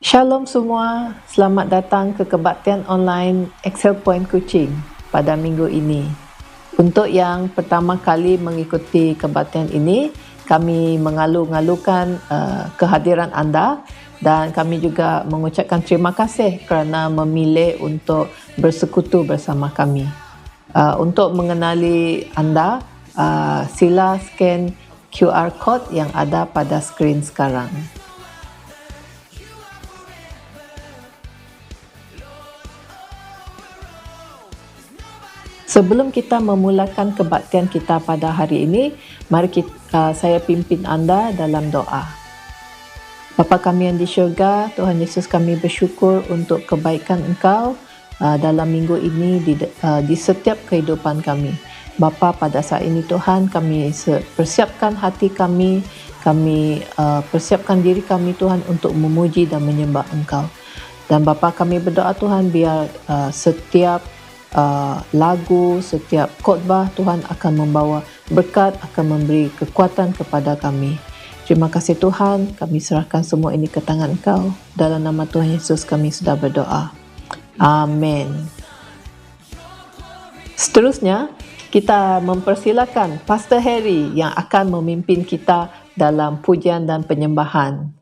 Shalom semua, selamat datang ke kebaktian online Excel Point Kuching pada minggu ini. Untuk yang pertama kali mengikuti kebaktian ini, kami mengalu-ngalukan kehadiran anda dan kami juga mengucapkan terima kasih kerana memilih untuk bersekutu bersama kami. Untuk mengenali anda, sila scan QR code yang ada pada skrin sekarang. Sebelum kita memulakan kebaktian kita pada hari ini, mari saya pimpin anda dalam doa. Bapa kami yang di syurga, Tuhan Yesus, kami bersyukur untuk kebaikan Engkau dalam minggu ini di setiap kehidupan kami. Bapa, pada saat ini Tuhan, kami persiapkan hati kami persiapkan diri kami Tuhan untuk memuji dan menyembah Engkau. Dan Bapa, kami berdoa Tuhan biar setiap lagu, setiap khotbah Tuhan akan membawa berkat, akan memberi kekuatan kepada kami. Terima kasih Tuhan, kami serahkan semua ini ke tangan Engkau. Dalam nama Tuhan Yesus kami sudah berdoa. Amin. Seterusnya, kita mempersilakan Pastor Harry yang akan memimpin kita dalam pujian dan penyembahan.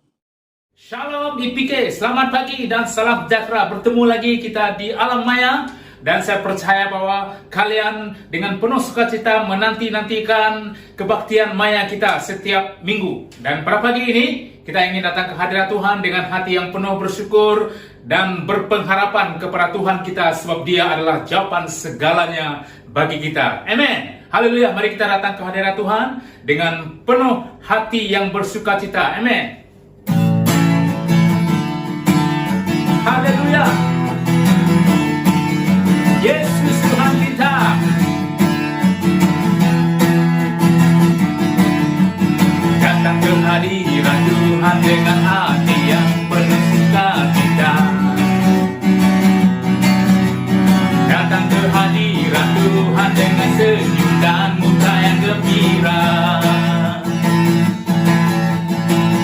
Shalom IPK, selamat pagi dan salam sejahtera. Bertemu lagi kita di alam maya. Dan saya percaya bahwa kalian dengan penuh sukacita menanti-nantikan kebaktian maya kita setiap minggu. Dan pada pagi ini kita ingin datang ke hadirat Tuhan dengan hati yang penuh bersyukur dan berpengharapan kepada Tuhan kita, sebab Dia adalah jawaban segalanya bagi kita. Amin. Haleluya. Mari kita datang ke hadirat Tuhan dengan penuh hati yang bersukacita. Amin. Haleluya. Yesus Tuhan kita. Datang ke hadirat Tuhan dengan hati yang penuh sukacita. Datang ke hadirat Tuhan dengan senyum dan muka yang gembira.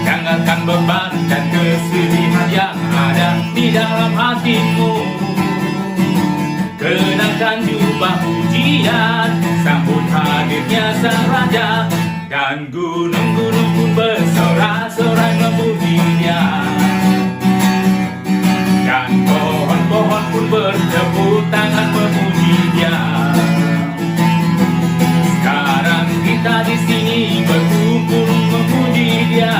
Jangankan beban dan kesedihan yang ada di dalam hatimu. Kenakan jubah pujian, sambut hadirnya Sang Raja. Dan gunung-gunung pun bersorak-sorai memuji Dia. Dan pohon-pohon pun bertepuk tangan memuji Dia. Sekarang kita di sini berkumpul memuji Dia.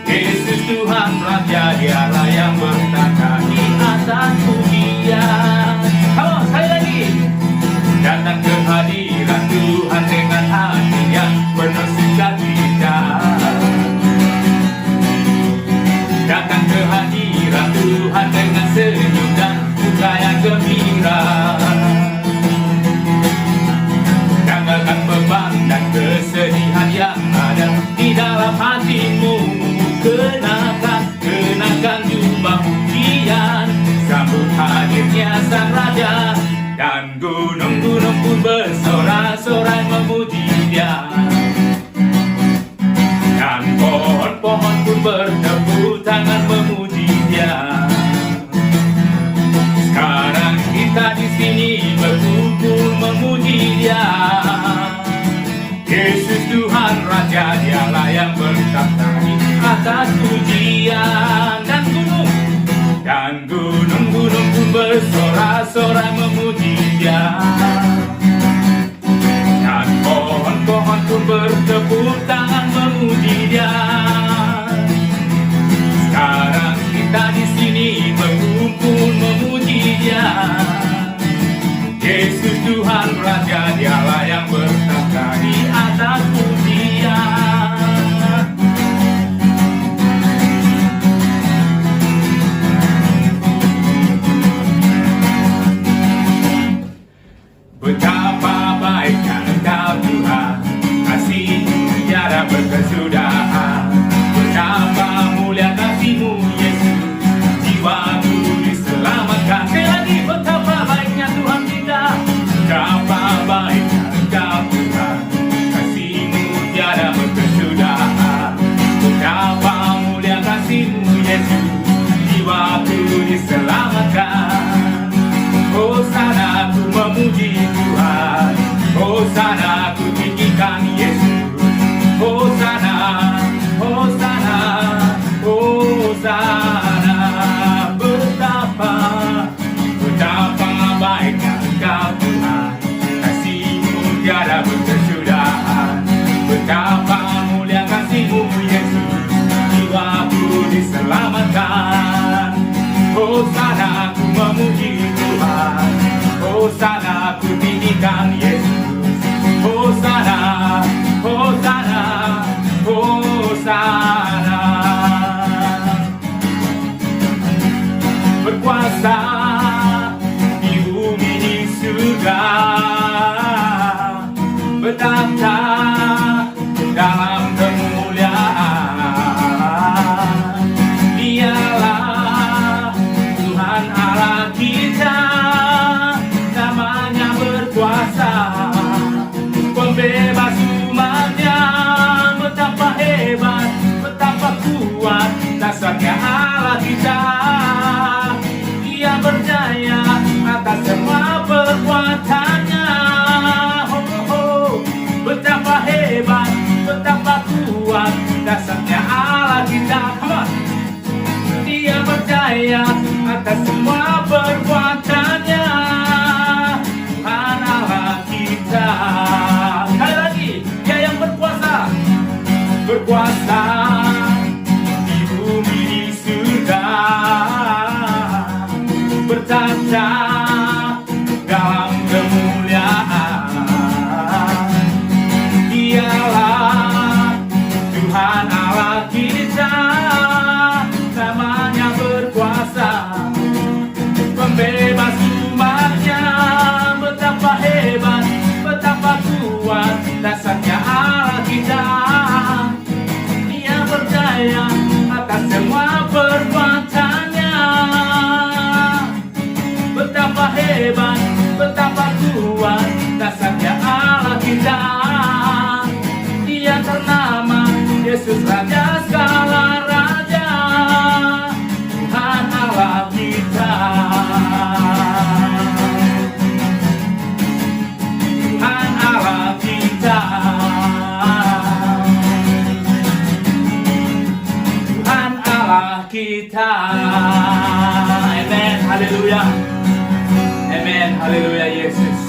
Yesus Tuhan Raja, Dialah yang bertata di atas pujian. Halo, sekali lagi. Datang ke hadirat Tuhan dengan hati yang penuh sukacita. Datang ke hadirat Tuhan dengan senyum dan muka yang gembira. Jangankan beban dan kesedihan yang ada di dalam hatimu. Kenakan jubah pujian, sambut hadirnya Sang Raja. Dan gunung-gunung pun bersorak-sorai memuji Dia. Dan pohon-pohon pun bertepuk tangan memuji Dia. Sekarang kita di sini berkumpul memuji Dia. Yesus Tuhan Raja, Dialah yang bertata di atas pujian. Dan gunung-gunung pun bersorak-sorai memuji Dia. Dan pohon-pohon pun bertepuk tangan memuji Dia. Sekarang kita di sini berkumpul memuji Dia. Yesus Tuhan Raja, Dialah yang bertata di atas pujian. Hosana ku memuji Tuhan, Hosana ku tinggikan Yesus. Hosana, Hosana, Hosana. Berkuasa di bumi di surga, bertahta dalam kemuliaan. Dialah Tuhan Allah kita, namanya berkuasa, pembebas umatnya. Betapa hebat, betapa kuat dasarnya Allah kita. Dia berjaya atas semua perbuatannya. Betapa hebat, betapa kuat dasarnya Allah kita. Come on. Dia berjaya atas semua perbuatannya. Tuhan Allah kita. Sekali lagi, Dia yang berkuasa, berkuasa di bumi di surga, bertahta dalam kemuliaan. Dialah Tuhan Allah kita, namanya berkuasa, pembebas umatnya. Betapa hebat, betapa kuat dasarnya Allah kita. Dia berjaya atas semua perbuatannya. Betapa hebat, betapa kuat dasarnya Allah kita. Dia ternama Yesus Raja segala raja, Tuhan Allah kita. Tuhan Allah kita. Tuhan Allah kita. Amen, haleluya. Amen, haleluya Yesus.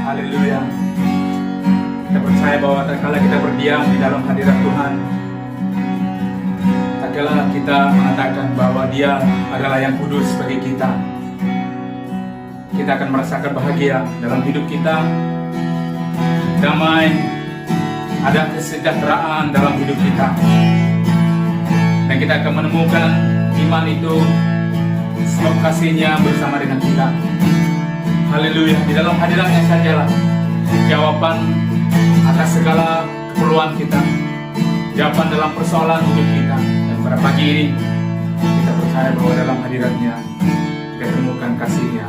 Haleluya. Kita percaya bahwa tatkala kita berdiam di dalam hadirat Tuhan, tatkala kita mengatakan bahwa Dia adalah yang kudus bagi kita, kita akan merasakan bahagia dalam hidup kita, damai, ada kesejahteraan dalam hidup kita, dan kita akan menemukan iman itu sebab kasih-Nya bersama dengan kita. Haleluya. Di dalam hadirat-Nya sajalah jawaban atas segala keperluan kita, jawaban dalam persoalan hidup kita. Dan pada pagi ini kita percaya bahwa dalam hadirat-Nya kita temukan kasih-Nya.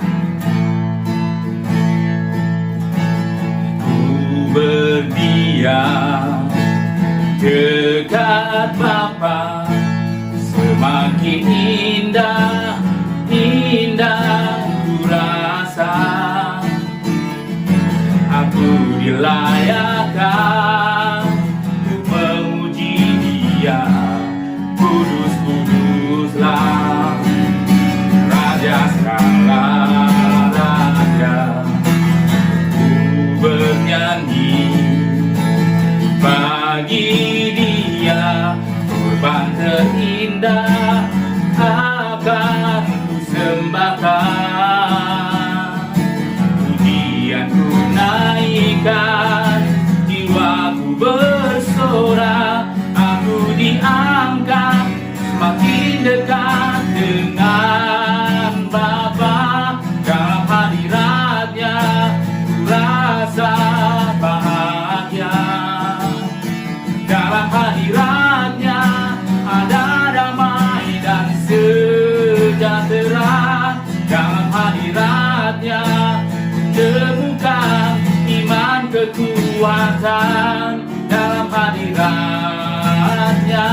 Ku berdiam dekat Bapa, semakin indah, indah ku rasa. Aku dilayakkan untuk memuji Dia, kudus-kuduslah Raja segala raja. Ku bernyanyi bagi Dia, korban terindah akan ku sembahkan. Pujian ku naikkan, jiwaku bersorak, aku diangkat semakin dekat dengan Bapa. Dalam hadirat-Nya ku rasa bahagia. Dalam hadirat-Nya ada damai dan sejahtera. Dalam hadirat-Nya temukan iman kekuatan. Dalam hadirat-Nya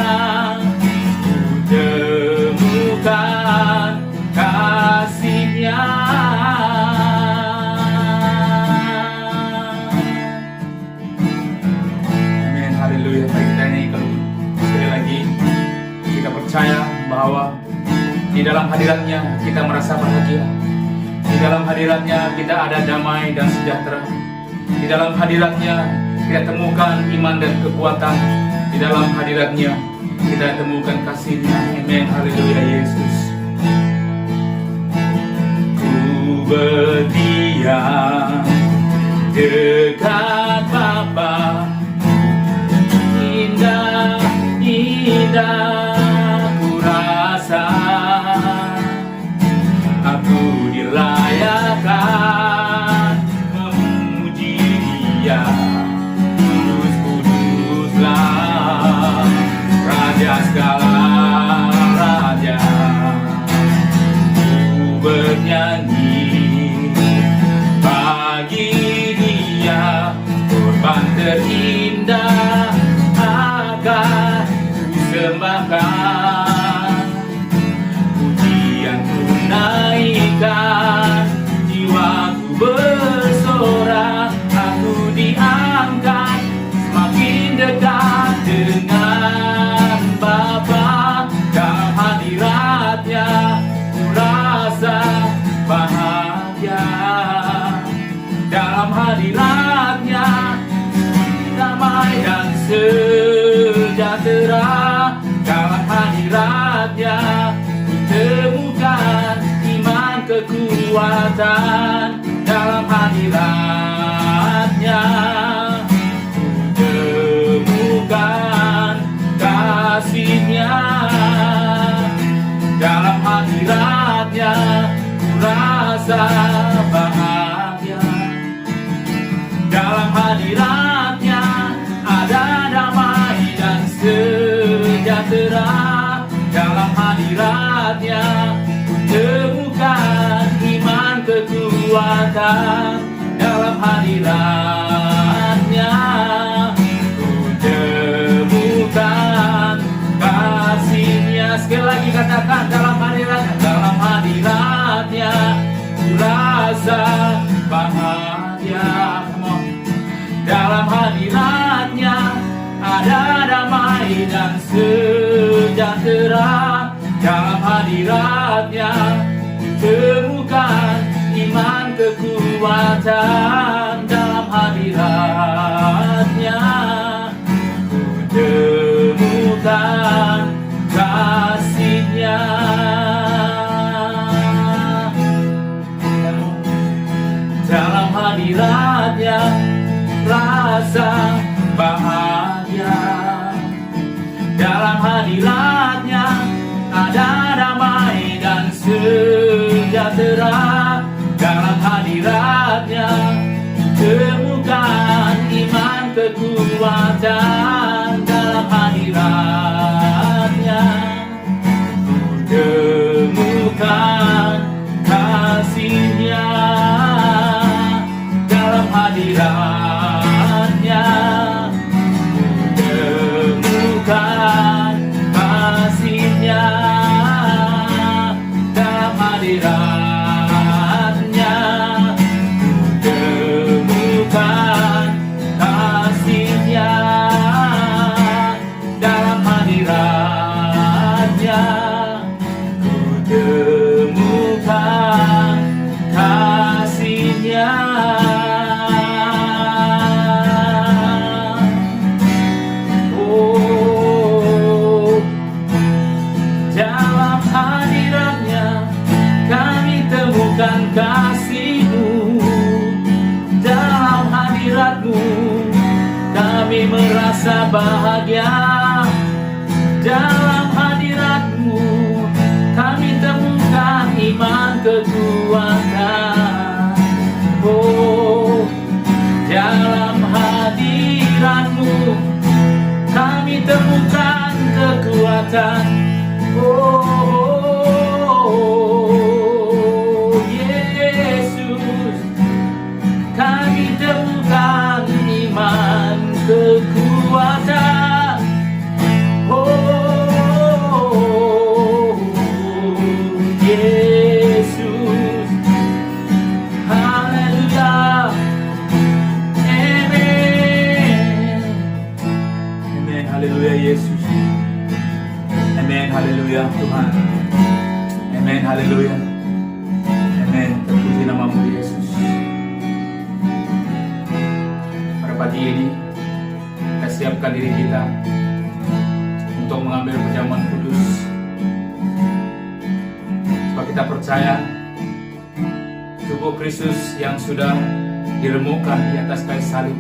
temukan kasih-Nya. Amin, haleluya. Mari kita nyanyikan sekali lagi. Kita percaya bahwa di dalam hadirat-Nya kita merasa bahagia. Di dalam hadirat-Nya kita ada damai dan sejahtera. Di dalam hadirat-Nya kita temukan iman dan kekuatan. Di dalam hadirat-Nya kita temukan kasih-Nya. Amin, haleluya Yesus. kekuatan dalam hadiratnya. Temukan kasihnya dalam hadiratnya, ku rasa bahagia. Dalam hadiratnya ada damai dan sejahtera. Dalam hadiratnya ku temukan iman kekuatan. Dalam hadiratnya ku temukan kasihnya. Sekali lagi katakan, dalam hadiratnya. Dalam hadiratnya ku rasa bahagia. Dalam hadiratnya ada damai dan sejahtera. Dalam hadiratnya temukan iman kekuatan. Dalam hadiratnya ku temukan kasihnya. Dalam hadiratnya rasa bahagia. Dalam hadiratnya ada damai dan sejahtera. Dalam hadiratnya temukan iman kekuatan. Dalam hadiratnya temukan kasihnya. Dalam hadiratnya temukan kasihnya. Dalam hadiratnya temukan kasihnya. Dalam hadiratnya temukan kasihnya. Dalam hadiratnya kami temukan kasih-Mu. Dalam hadirat-Mu kami merasa bahagia. Dalam hadirat-Mu kami temukan iman kekuatan. Oh, dalam hadirat-Mu kami temukan kekuatan. Oh, Yesus, kami temukan iman kekuatan. Oh, Yesus, haleluya, amen. Amen, haleluya Yesus. Amen, haleluya Tuhan. Amen, haleluya. Amen, terpuji nama-Mu Yesus. Pada pagi ini kita siapkan diri kita untuk mengambil perjamuan kudus. Sebab kita percaya tubuh Kristus yang sudah diremukkan di atas kayu salib,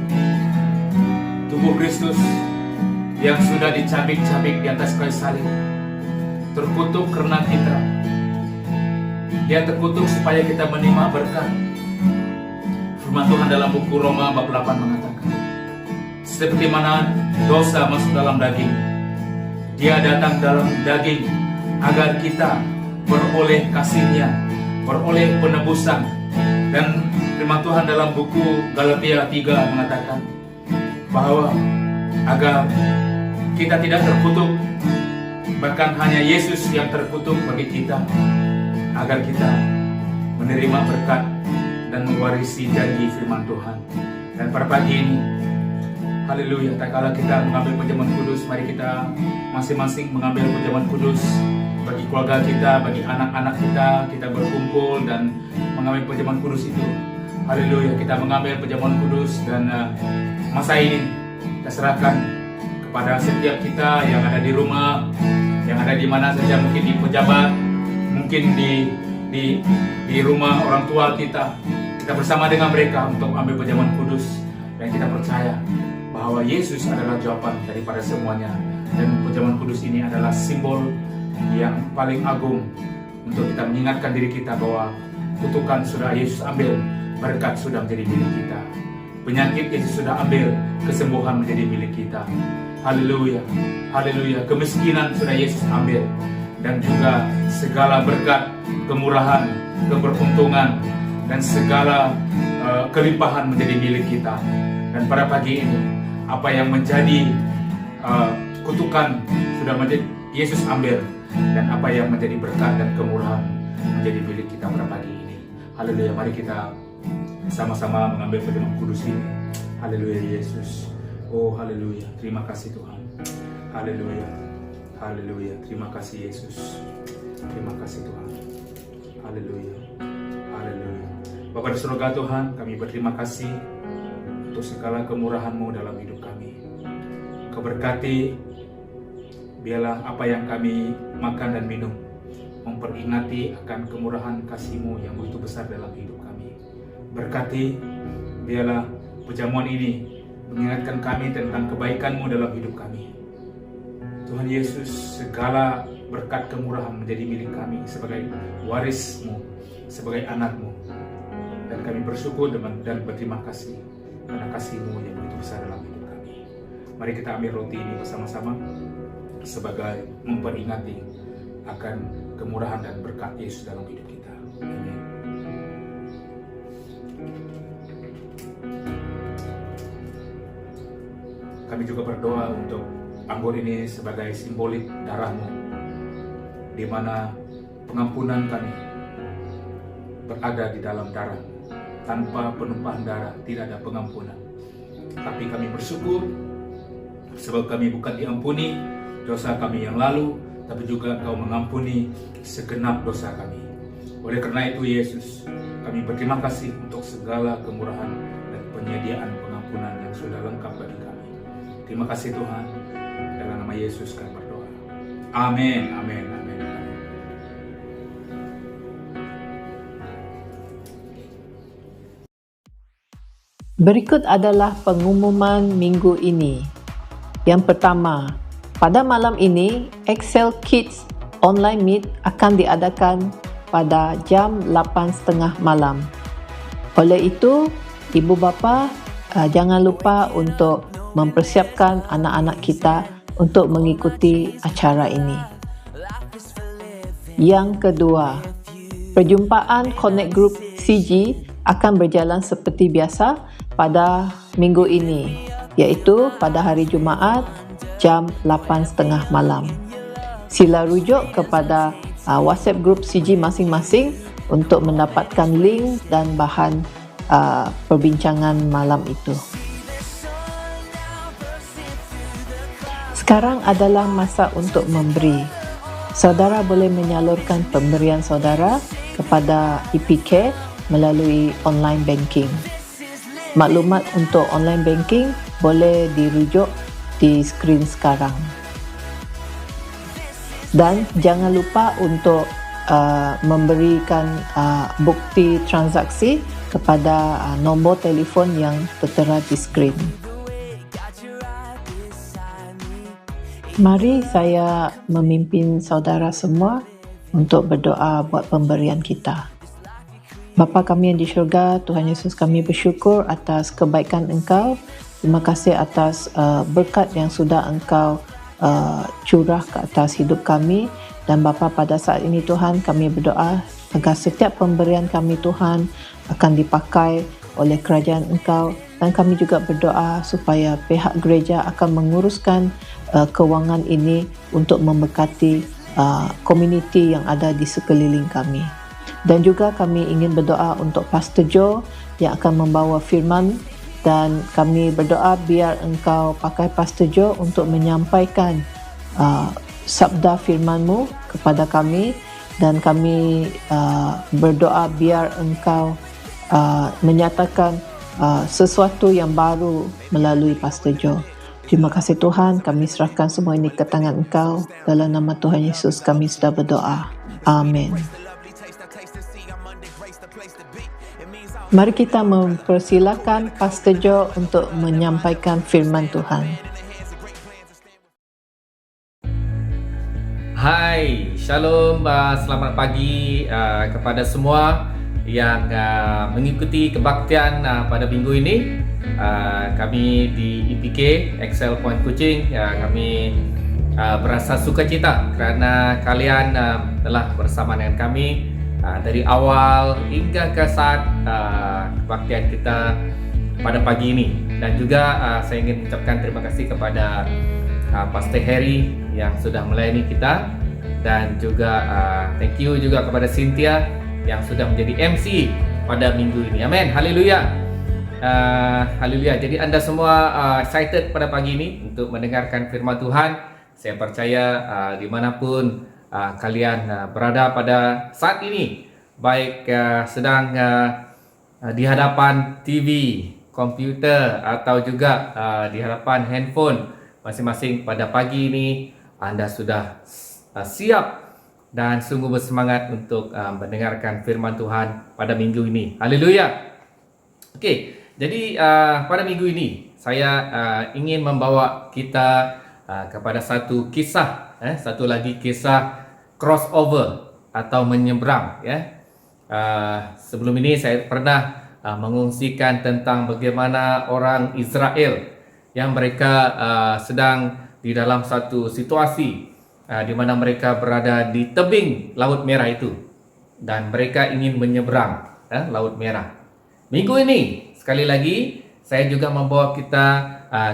tubuh Kristus yang sudah dicabik-cabik di atas kayu salib, terkutuk karena kita. Dia terkutuk supaya kita menerima berkat. Firman Tuhan dalam buku Roma bab 8 mengatakan, seperti mana dosa masuk dalam daging, Dia datang dalam daging agar kita beroleh kasih-Nya, beroleh penebusan. Dan firman Tuhan dalam buku Galatia 3 mengatakan bahwa agar kita tidak terkutuk, bahkan hanya Yesus yang terkutuk bagi kita, agar kita menerima berkat dan mewarisi janji firman Tuhan. Dan pada pagi ini, haleluya, tak kala kita mengambil perjamuan kudus, mari kita masing-masing mengambil perjamuan kudus bagi keluarga kita, bagi anak-anak kita berkumpul dan mengambil perjamuan kudus itu. Haleluya, kita mengambil perjamuan kudus dan masa ini kita serahkan kepada setiap kita yang ada di rumah, yang ada di mana saja, mungkin di pejabat, mungkin di di rumah orang tua kita bersama dengan mereka untuk ambil perjamuan kudus, dan kita percaya bahwa Yesus adalah jawaban daripada semuanya, dan perjamuan kudus ini adalah simbol yang paling agung untuk kita mengingatkan diri kita bahwa kutukan sudah Yesus ambil, berkat sudah menjadi milik kita, penyakit Yesus sudah ambil, kesembuhan menjadi milik kita. Haleluya, haleluya. Kemiskinan sudah Yesus ambil, dan juga segala berkat, kemurahan, keberuntungan, dan segala kelimpahan menjadi milik kita. Dan pada pagi ini, apa yang menjadi kutukan sudah menjadi Yesus ambil, dan apa yang menjadi berkat dan kemurahan menjadi milik kita pada pagi ini. Haleluya. Mari kita sama-sama mengambil perjamuan kudus ini. Haleluya Yesus. Oh haleluya. Terima kasih Tuhan. Haleluya. Haleluya. Terima kasih Yesus. Terima kasih Tuhan. Haleluya. Haleluya. Bapa di surga Tuhan, kami berterima kasih untuk segala kemurahan-Mu dalam hidup kami. Kau berkati, biarlah apa yang kami makan dan minum memperingati akan kemurahan kasih-Mu yang begitu besar dalam hidup kami. Berkati, biarlah perjamuan ini mengingatkan kami tentang kebaikan-Mu dalam hidup kami. Tuhan Yesus, segala berkat kemurahan menjadi milik kami sebagai waris-Mu, sebagai anak-Mu. Dan kami bersyukur dan berterima kasih karena kasih-Mu yang begitu besar dalam hidup kami. Mari kita ambil roti ini bersama-sama sebagai memperingati akan kemurahan dan berkat Yesus dalam hidup kita. Amin. Kami juga berdoa untuk anggur ini sebagai simbolik darah-Mu, di mana pengampunan kami berada di dalam darah-Mu. Tanpa penumpahan darah tidak ada pengampunan. Tapi kami bersyukur sebab kami bukan diampuni dosa kami yang lalu, tapi juga Engkau mengampuni segenap dosa kami. Oleh karena itu Yesus, kami berterima kasih untuk segala kemurahan dan penyediaan pengampunan yang sudah lengkap bagi kami. Terima kasih Tuhan. Dalam nama Yesus kami berdoa. Amin, amin, amin, amin. Berikut adalah pengumuman minggu ini. Yang pertama, pada malam ini, Excel Kids Online Meet akan diadakan pada jam 8.30 malam. Oleh itu, ibu bapa jangan lupa untuk mempersiapkan anak-anak kita untuk mengikuti acara ini. Yang kedua, perjumpaan Connect Group CG akan berjalan seperti biasa pada minggu ini, iaitu pada hari Jumaat jam 8.30 malam. Sila rujuk kepada WhatsApp group CG masing-masing untuk mendapatkan link dan bahan perbincangan malam itu. Sekarang adalah masa untuk memberi. Saudara boleh menyalurkan pemberian saudara kepada EPK melalui online banking. Maklumat untuk online banking boleh dirujuk di skrin sekarang. Dan jangan lupa untuk memberikan bukti transaksi kepada nombor telefon yang tertera di skrin. Mari saya memimpin saudara semua untuk berdoa buat pemberian kita. Bapa kami yang di syurga, Tuhan Yesus, kami bersyukur atas kebaikan Engkau. Terima kasih atas berkat yang sudah Engkau curah ke atas hidup kami. Dan Bapa, pada saat ini Tuhan, kami berdoa agar setiap pemberian kami Tuhan akan dipakai oleh kerajaan Engkau. Dan kami juga berdoa supaya pihak gereja akan menguruskan kewangan ini untuk memberkati komuniti yang ada di sekeliling kami. Dan juga kami ingin berdoa untuk Pastor Joe yang akan membawa firman, dan kami berdoa biar Engkau pakai Pastor Joe untuk menyampaikan sabda firman-Mu kepada kami, dan kami berdoa biar Engkau menyatakan sesuatu yang baru melalui Pastor Joe. Terima kasih Tuhan, kami serahkan semua ini ke tangan Engkau. Dalam nama Tuhan Yesus kami sudah berdoa. Amin. Mari kita mempersilakan Pastor Joe untuk menyampaikan firman Tuhan. Hai, Shalom, selamat pagi kepada semua yang mengikuti kebaktian pada minggu ini. Kami di EPK, Excel Point Kuching, kami berasa sukacita kerana kalian telah bersama dengan kami dari awal hingga ke saat kebaktian kita pada pagi ini. Dan juga saya ingin mengucapkan terima kasih kepada Pastor Harry yang sudah melayani kita, dan juga thank you juga kepada Cynthia yang sudah menjadi MC pada minggu ini. Amin, haleluya. Haleluya. Jadi anda semua excited pada pagi ini untuk mendengarkan firman Tuhan. Saya percaya dimanapun kalian berada pada saat ini, baik sedang di hadapan TV, komputer, atau juga di hadapan handphone masing-masing pada pagi ini, anda sudah siap dan sungguh bersemangat untuk mendengarkan firman Tuhan pada minggu ini. Haleluya. Okey, jadi pada minggu ini saya ingin membawa kita kepada satu kisah, satu lagi kisah crossover atau menyeberang, ya. Sebelum ini saya pernah mengungsikan tentang bagaimana orang Israel yang mereka sedang di dalam satu situasi di mana mereka berada di tebing Laut Merah itu, dan mereka ingin menyeberang Laut Merah. Minggu ini sekali lagi saya juga membawa kita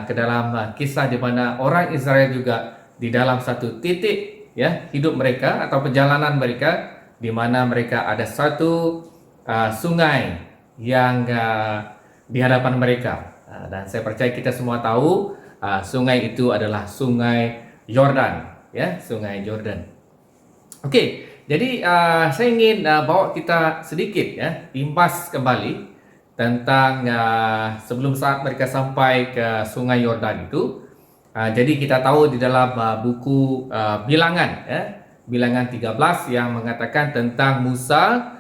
ke dalam kisah di mana orang Israel juga di dalam satu titik, ya, hidup mereka atau perjalanan mereka, di mana mereka ada satu sungai yang di hadapan mereka, dan saya percaya kita semua tahu sungai itu adalah Sungai Yordan, ya, Sungai Yordan. Okey, jadi saya ingin bawa kita sedikit, ya, imbas kembali tentang sebelum saat mereka sampai ke Sungai Yordan itu. Jadi kita tahu di dalam buku Bilangan, ya, Bilangan 13 yang mengatakan tentang Musa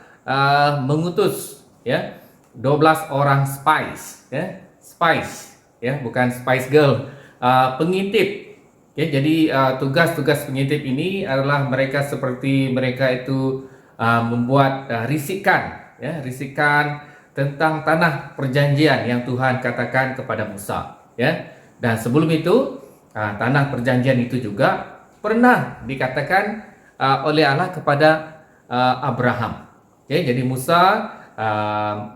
mengutus, ya, 12 orang spies, ya, spies, ya, bukan Spice Girl, pengintip. Okay, jadi tugas-tugas pengintip ini adalah mereka seperti mereka itu membuat risikan, ya, risikan tentang tanah perjanjian yang Tuhan katakan kepada Musa, ya. Dan sebelum itu tanah perjanjian itu juga pernah dikatakan oleh Allah kepada Abraham. Okay, jadi Musa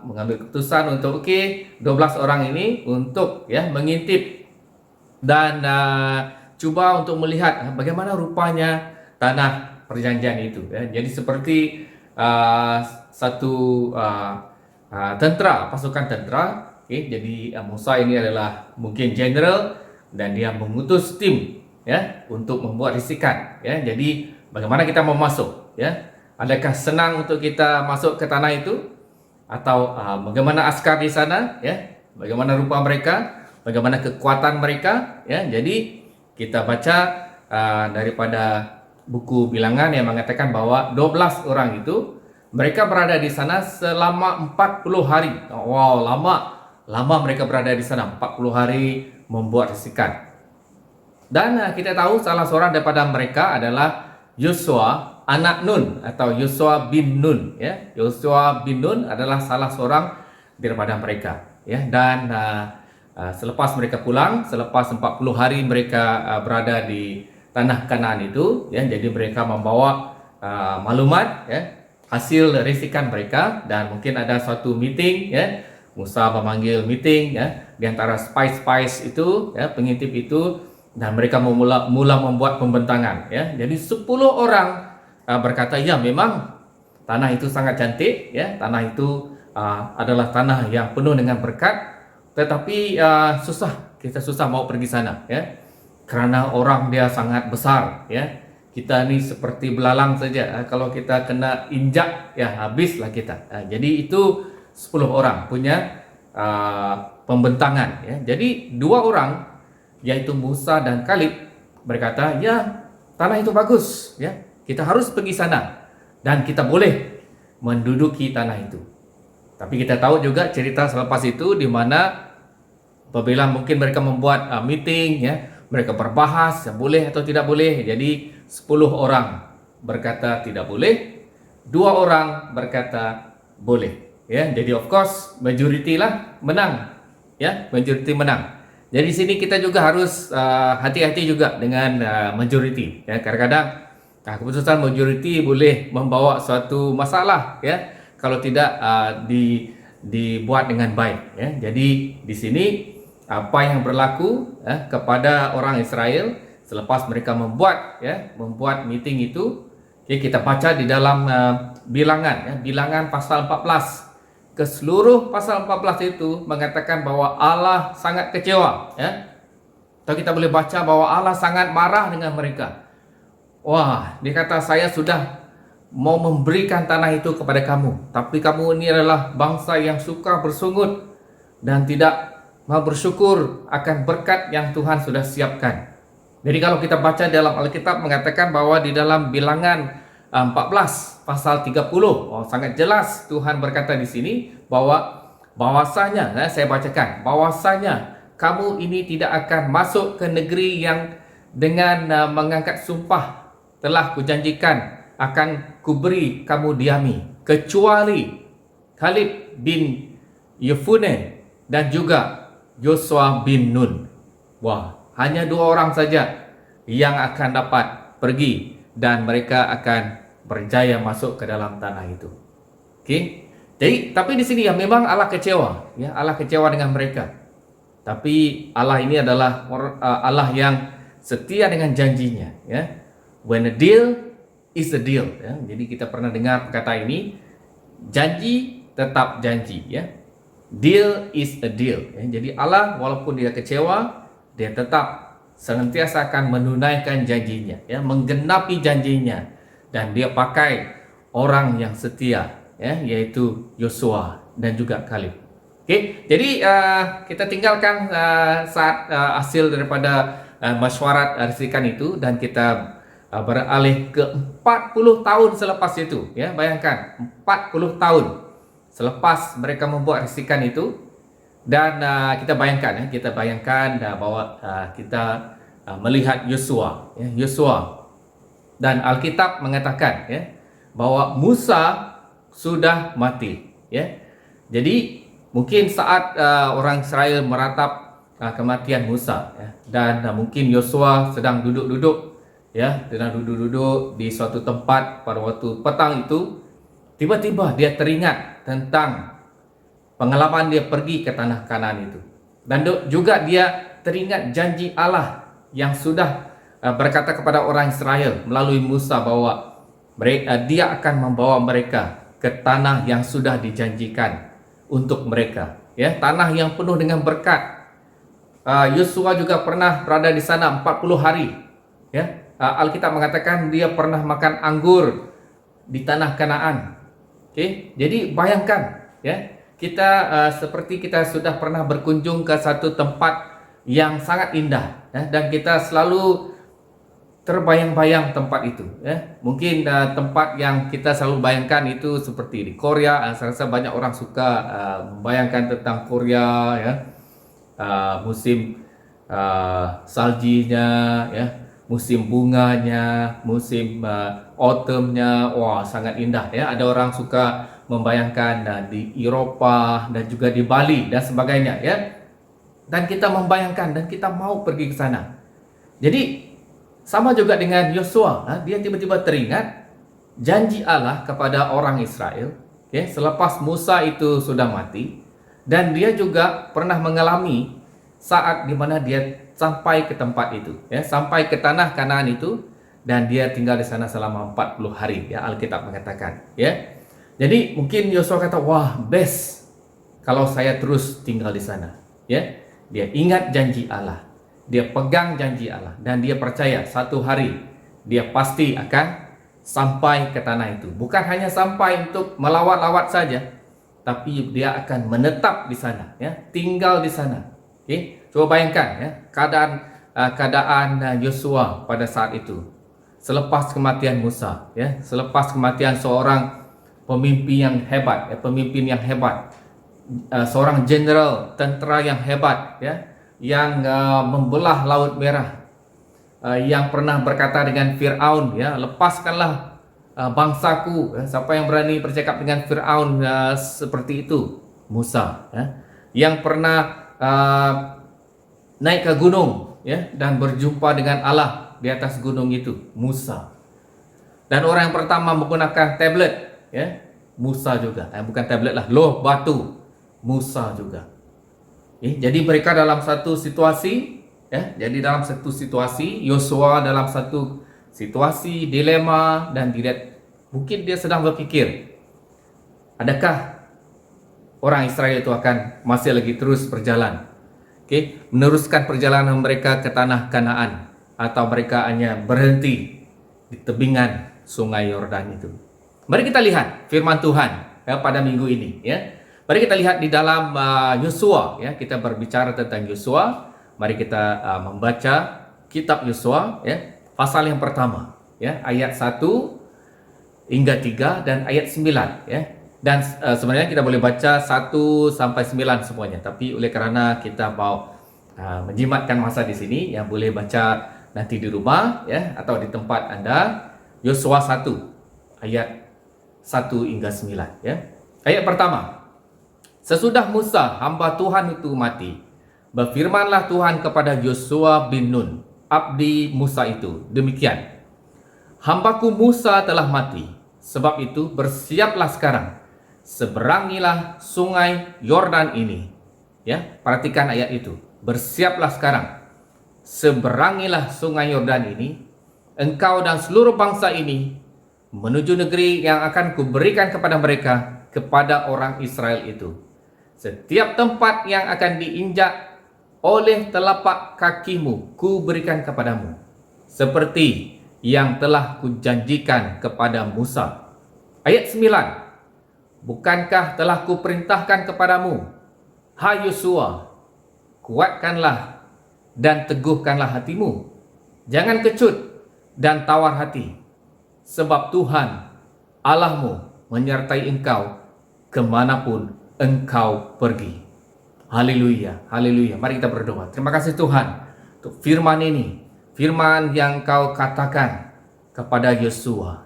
mengambil keputusan untuk 12 orang ini untuk, ya, mengintip dan cuba untuk melihat bagaimana rupanya tanah perjanjian itu, ya. Jadi seperti satu tentera, pasukan tentera. Jadi Musa ini adalah mungkin general dan dia mengutus tim, ya, untuk membuat risikan, ya. Jadi bagaimana kita mau masuk, ya? Adakah senang untuk kita masuk ke tanah itu, atau bagaimana askar di sana, ya? Bagaimana rupa mereka, bagaimana kekuatan mereka, ya? Jadi kita baca daripada buku Bilangan yang mengatakan bahwa 12 orang itu mereka berada di sana selama 40 hari. Wow, lama mereka berada di sana, 40 hari membuat risikan. Dan kita tahu salah seorang daripada mereka adalah Yosua anak Nun atau Yosua bin Nun, ya. Yosua bin Nun adalah salah seorang daripada mereka, ya. Dan selepas mereka pulang, selepas 40 hari mereka berada di tanah Kanaan itu, ya, jadi mereka membawa maklumat, ya, hasil risikan mereka, dan mungkin ada suatu meeting, ya. Musa memanggil meeting, ya, di antara spies itu, ya, pengintip itu, dan mereka mula membuat pembentangan, ya. Jadi 10 orang berkata, ya, memang tanah itu sangat cantik, ya, tanah itu adalah tanah yang penuh dengan berkat, tetapi kita susah mau pergi sana, ya, karena orang dia sangat besar, ya. Kita ni seperti belalang saja, kalau kita kena injak, ya, habislah kita. Jadi itu 10 orang punya pembentangan, ya. Jadi 2 orang, yaitu Musa dan Kalib, berkata, ya, tanah itu bagus, ya, kita harus pergi sana dan kita boleh menduduki tanah itu. Tapi kita tahu juga cerita selepas itu di mana apabila mungkin mereka membuat meeting, ya, mereka berbahas boleh atau tidak boleh. Jadi 10 orang berkata tidak boleh, 2 orang berkata boleh. Ya, jadi of course majority lah menang. Ya, majority menang. Jadi sini kita juga harus hati-hati juga dengan majority. Ya, kadang-kadang keputusan majority boleh membawa suatu masalah, ya, kalau tidak dibuat dengan baik. Ya. Jadi di sini apa yang berlaku kepada orang Israel selepas mereka membuat meeting itu, ya, kita baca di dalam bilangan, bilangan pasal 14. Keseluruh pasal 14 itu mengatakan bahwa Allah sangat kecewa, ya. Atau kita boleh baca bahwa Allah sangat marah dengan mereka. Wah, dia kata, saya sudah mau memberikan tanah itu kepada kamu, tapi kamu ini adalah bangsa yang suka bersungut dan tidak mau bersyukur akan berkat yang Tuhan sudah siapkan. Jadi kalau kita baca dalam Alkitab mengatakan bahwa di dalam bilangan 14 pasal 30, sangat jelas Tuhan berkata di sini bahwasanya, saya bacakan, bahwasanya kamu ini tidak akan masuk ke negeri yang dengan mengangkat sumpah telah kujanjikan akan kuberi kamu diami, kecuali Kaleb bin Yefune dan juga Yosua bin Nun. Wah, hanya 2 orang saja yang akan dapat pergi dan mereka akan berjaya masuk ke dalam tanah itu. Okey. Jadi, tapi di sini ya memang Allah kecewa, ya, Allah kecewa dengan mereka. Tapi Allah ini adalah Allah yang setia dengan janjinya, ya. When a deal is a deal, ya. Jadi kita pernah dengar kata ini, janji tetap janji, ya. Deal is a deal, ya. Jadi Allah walaupun dia kecewa, dia tetap senantiasa akan menunaikan janjinya, ya, menggenapi janjinya, dan dia pakai orang yang setia, ya, yaitu Yosua dan juga Kaleb. Oke, jadi kita tinggalkan saat hasil daripada mesyuarat risikan itu dan kita beralih ke 40 tahun selepas itu, ya. Bayangkan 40 tahun selepas mereka membuat risikan itu, dan kita bayangkan bahwa kita melihat Yosua, ya, Yosua, dan Alkitab mengatakan, ya, bahwa Musa sudah mati, ya. Jadi mungkin saat orang Israel meratap kematian Musa, ya, dan mungkin Yosua sedang duduk-duduk, ya, sedang duduk-duduk di suatu tempat pada waktu petang itu, tiba-tiba dia teringat tentang pengalaman dia pergi ke tanah Kanaan itu, dan juga dia teringat janji Allah yang sudah berkata kepada orang Israel melalui Musa bahwa dia akan membawa mereka ke tanah yang sudah dijanjikan untuk mereka, ya, tanah yang penuh dengan berkat. Yosua juga pernah berada di sana 40 hari, ya. Alkitab mengatakan dia pernah makan anggur di tanah Kanaan. Oke, jadi bayangkan, ya, kita seperti kita sudah pernah berkunjung ke satu tempat yang sangat indah, ya, dan kita selalu terbayang-bayang tempat itu, ya. Mungkin tempat yang kita selalu bayangkan itu seperti di Korea. Saya rasa banyak orang suka membayangkan tentang Korea, ya, musim saljinya, ya, musim bunganya, musim autumnnya, wah, sangat indah, ya. Ada orang suka membayangkan di Eropah dan juga di Bali dan sebagainya, ya. Dan kita membayangkan dan kita mau pergi ke sana. Jadi sama juga dengan Yosua, dia tiba-tiba teringat janji Allah kepada orang Israel, okay, selepas Musa itu sudah mati, dan dia juga pernah mengalami saat di mana dia sampai ke tempat itu, ya, sampai ke tanah Kanaan itu, dan dia tinggal di sana selama 40 hari, ya, Alkitab mengatakan, ya. Jadi mungkin Yosua kata, wah, best kalau saya terus tinggal di sana, ya. Dia ingat janji Allah, dia pegang janji Allah, dan dia percaya satu hari dia pasti akan sampai ke tanah itu. Bukan hanya sampai untuk melawat-lawat saja, tapi dia akan menetap di sana, ya, tinggal di sana. Okay? Coba bayangkan, ya, keadaan Yosua pada saat itu, selepas kematian Musa, ya, selepas kematian seorang pemimpin yang hebat, seorang jenderal tentera yang hebat, ya, yang membelah Laut Merah, yang pernah berkata dengan Firaun, ya, lepaskanlah bangsaku. Siapa yang berani bercakap dengan Firaun seperti itu? Musa, ya, yang pernah naik ke gunung, ya, dan berjumpa dengan Allah di atas gunung itu, Musa. Dan orang yang pertama menggunakan tablet, ya, Musa juga. Bukan tablet lah, loh batu, Musa juga. Jadi mereka dalam satu situasi, ya, jadi dalam satu situasi, Yosua dalam satu situasi dilema, dan mungkin dia sedang berfikir, adakah orang Israel itu akan masih lagi terus berjalan, meneruskan perjalanan mereka ke tanah Kanaan, atau mereka hanya berhenti di tebingan Sungai Yordan itu. Mari kita lihat firman Tuhan, ya, pada minggu ini, ya. Mari kita lihat di dalam Yosua, ya. Kita berbicara tentang Yosua. Mari kita membaca kitab Yosua, ya, pasal yang pertama, ya, ayat 1 hingga 3 dan ayat 9, ya. Dan sebenarnya kita boleh baca 1 sampai 9 semuanya, tapi oleh kerana kita mau menjimatkan masa di sini, yang boleh baca nanti di rumah, ya, atau di tempat Anda. Yosua 1 ayat 1 hingga 9, ya. Ayat pertama. Sesudah Musa hamba Tuhan itu mati, berfirmanlah Tuhan kepada Yosua bin Nun, abdi Musa itu, demikian: Hambaku Musa telah mati, sebab itu bersiaplah sekarang, seberangilah sungai Yordan ini. Ya, perhatikan ayat itu. Bersiaplah sekarang, seberangilah sungai Yordan ini, engkau dan seluruh bangsa ini, menuju negeri yang akan kuberikan kepada mereka, kepada orang Israel itu. Setiap tempat yang akan diinjak oleh telapak kakimu, ku berikan kepadamu, seperti yang telah kujanjikan kepada Musa. Ayat 9. Bukankah telah kuperintahkan kepadamu, hai Yosua, kuatkanlah dan teguhkanlah hatimu, jangan kecut dan tawar hati, sebab Tuhan Allahmu menyertai engkau kemanapun engkau pergi. Haleluya, haleluya. Mari kita berdoa. Terima kasih Tuhan untuk firman ini, firman yang kau katakan kepada Yosua.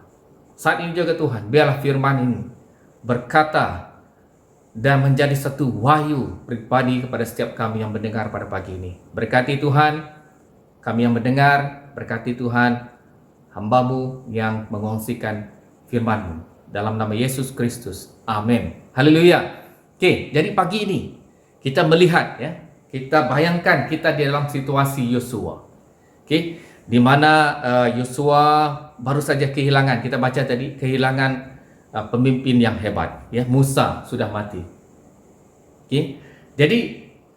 Saat ini juga Tuhan, biarlah firman ini berkata dan menjadi satu wahyu pribadi kepada setiap kami yang mendengar pada pagi ini. Berkati Tuhan kami yang mendengar, berkati Tuhan hamba-Mu yang mengongsikan firman-Mu. Dalam nama Yesus Kristus. Amin. Haleluya. Oke, jadi pagi ini kita melihat, ya, kita bayangkan kita di dalam situasi Yosua. Oke, di mana Yosua baru saja kehilangan, kita baca tadi, kehilangan pemimpin yang hebat, ya, Musa sudah mati. Oke. Jadi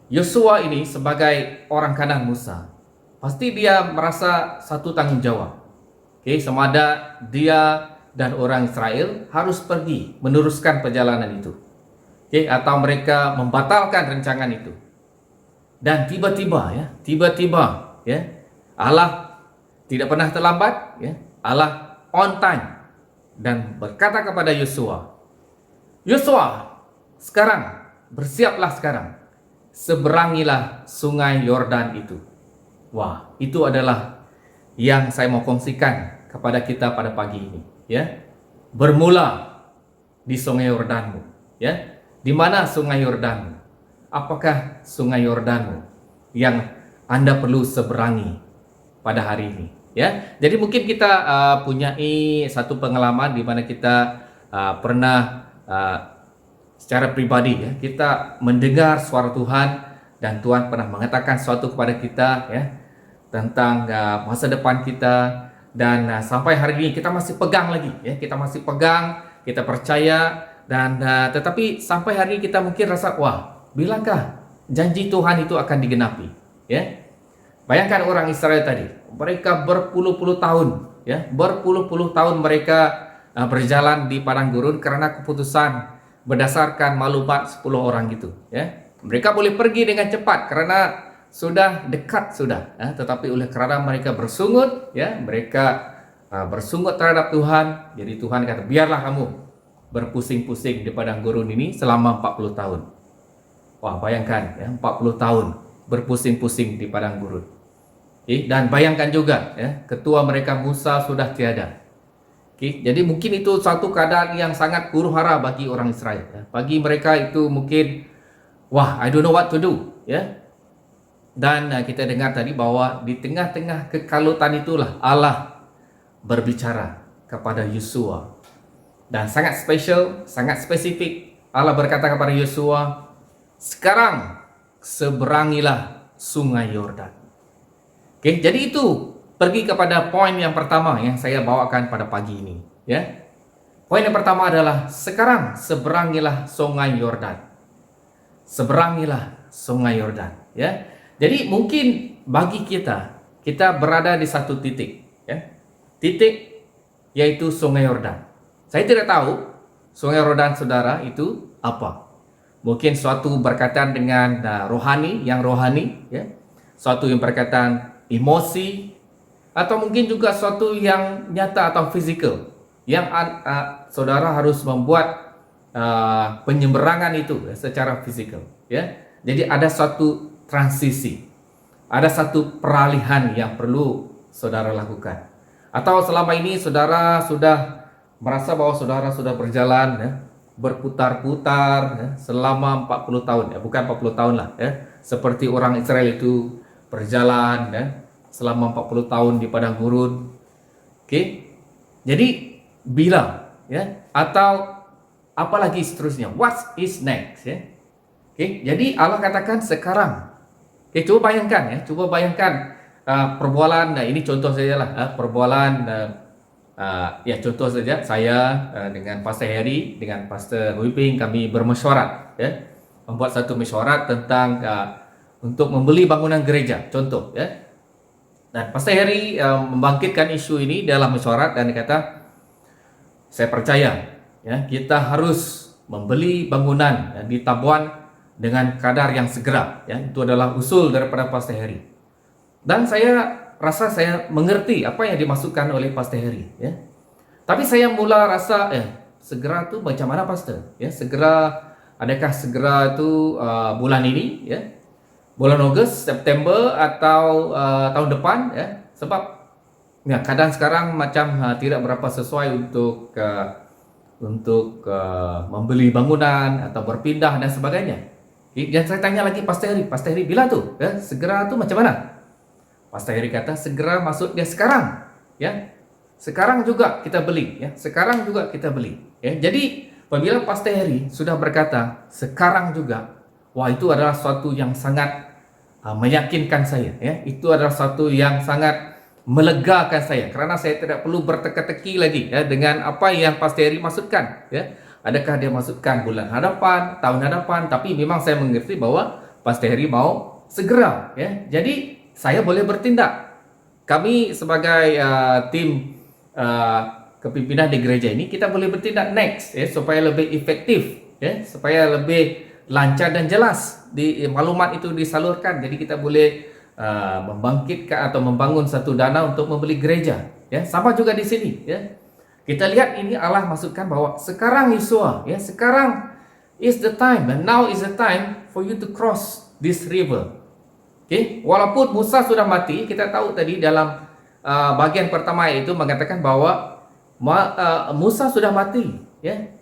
Yosua ini sebagai orang kanan Musa, pasti dia merasa satu tanggung jawab. Oke, sama ada dia dan orang Israel harus pergi meneruskan perjalanan itu. Oke, atau mereka membatalkan rancangan itu. Dan tiba-tiba, ya, Allah tidak pernah terlambat, ya. Allah on time dan berkata kepada Yosua, Yosua, sekarang bersiaplah sekarang, seberangilah sungai Yordan itu. Wah, itu adalah yang saya mau kongsikan kepada kita pada pagi ini, ya. Bermula di sungai Yordanmu, ya. Di mana sungai Yordanmu? Apakah sungai Yordanmu yang Anda perlu seberangi pada hari ini, ya? Jadi mungkin kita punyai satu pengalaman di mana kita pernah secara pribadi, ya, kita mendengar suara Tuhan dan Tuhan pernah mengatakan sesuatu kepada kita, ya, tentang masa depan kita, dan sampai hari ini kita masih pegang lagi, ya, kita masih pegang, kita percaya, dan tetapi sampai hari ini kita mungkin rasa, wah, bilangkah janji Tuhan itu akan digenapi, ya? Bayangkan orang Israel tadi, mereka berpuluh-puluh tahun, ya, berpuluh-puluh tahun mereka berjalan di padang gurun karena keputusan berdasarkan maklumat 10 orang gitu, ya. Mereka boleh pergi dengan cepat karena sudah dekat sudah, ya, tetapi oleh kerana mereka bersungut, ya, mereka bersungut terhadap Tuhan, jadi Tuhan kata, biarlah kamu berpusing-pusing di padang gurun ini selama 40 tahun. Wah, bayangkan ya, 40 tahun berpusing-pusing di padang gurun. Dan bayangkan juga ya, ketua mereka Musa sudah tiada. Jadi mungkin itu satu keadaan yang sangat huru hara bagi orang Israel ya. Bagi mereka itu mungkin, wah, I don't know what to do ya. Dan kita dengar tadi bahwa di tengah-tengah kekalutan itulah Allah berbicara kepada Yosua. Dan sangat spesial, sangat spesifik. Allah berkata kepada Yosua, sekarang seberangilah sungai Yordan. Jadi itu pergi kepada poin yang pertama yang saya bawakan pada pagi ini. Ya, poin yang pertama adalah sekarang seberangilah sungai Yordan. Seberangilah sungai Yordan. Ya, jadi mungkin bagi kita berada di satu titik. Ya, titik yaitu sungai Yordan. Saya tidak tahu sungai Yordan saudara itu apa. Mungkin suatu berkaitan dengan rohani, ya. Suatu yang berkaitan emosi, atau mungkin juga suatu yang nyata atau fisikal yang saudara harus membuat penyeberangan itu ya, secara fisikal. Ya. Jadi ada suatu transisi, ada satu peralihan yang perlu saudara lakukan. Atau selama ini saudara sudah merasa bahwa saudara sudah berjalan ya, berputar-putar ya, selama 40 tahun ya, bukan 40 tahun lah ya, seperti orang Israel itu berjalan ya, selama 40 tahun di padang gurun. Jadi bila ya, atau apalagi seterusnya, what is next ya. Jadi Allah katakan sekarang. Coba bayangkan perbualan, ini contoh saja lah, perbualan ya, contoh saja saya dengan Pastor Harry, dengan Pastor Huiping, kami bermesyuarat ya, membuat satu mesyuarat tentang untuk membeli bangunan gereja, contoh ya. Dan Pastor Harry membangkitkan isu ini dalam mesyuarat dan dikata, saya percaya ya, kita harus membeli bangunan ya, di Tabuan dengan kadar yang segera ya. Itu adalah usul daripada Pastor Harry. Dan saya rasa saya mengerti apa yang dimaksudkan oleh Pastor Harry ya. Tapi saya mula rasa segera tu macam mana Pastor? Ya, segera, adakah segera tu bulan ini ya? Bulan Ogos, September atau tahun depan ya? Sebab ya, keadaan sekarang macam tidak berapa sesuai untuk membeli bangunan atau berpindah dan sebagainya. Dan saya tanya lagi Pastor Harry bila tu ya, segera tu macam mana? Pastor Harry kata segera maksudnya sekarang ya. Sekarang juga kita beli ya. Sekarang juga kita beli ya. Jadi apabila Pastor Harry sudah berkata sekarang juga, wah, itu adalah suatu yang sangat meyakinkan saya ya. Itu adalah suatu yang sangat melegakan saya kerana saya tidak perlu berteka-teki lagi ya dengan apa yang Pastor Harry maksudkan ya. Adakah dia maksudkan bulan hadapan, tahun hadapan, tapi memang saya mengerti bahwa Pastor Harry mau segera ya. Jadi saya boleh bertindak. Kami sebagai tim kepimpinan di gereja ini, kita boleh bertindak next ya, supaya lebih efektif ya, supaya lebih lancar dan jelas di maklumat itu disalurkan. Jadi kita boleh membangkitkan atau membangun satu dana untuk membeli gereja ya. Sama juga di sini ya. Kita lihat ini Allah maksudkan bahwa sekarang Yosua ya, sekarang is the time, and now is the time for you to cross this river. Walaupun Musa sudah mati, kita tahu tadi dalam bagian pertama itu mengatakan bahwa Musa sudah mati ya.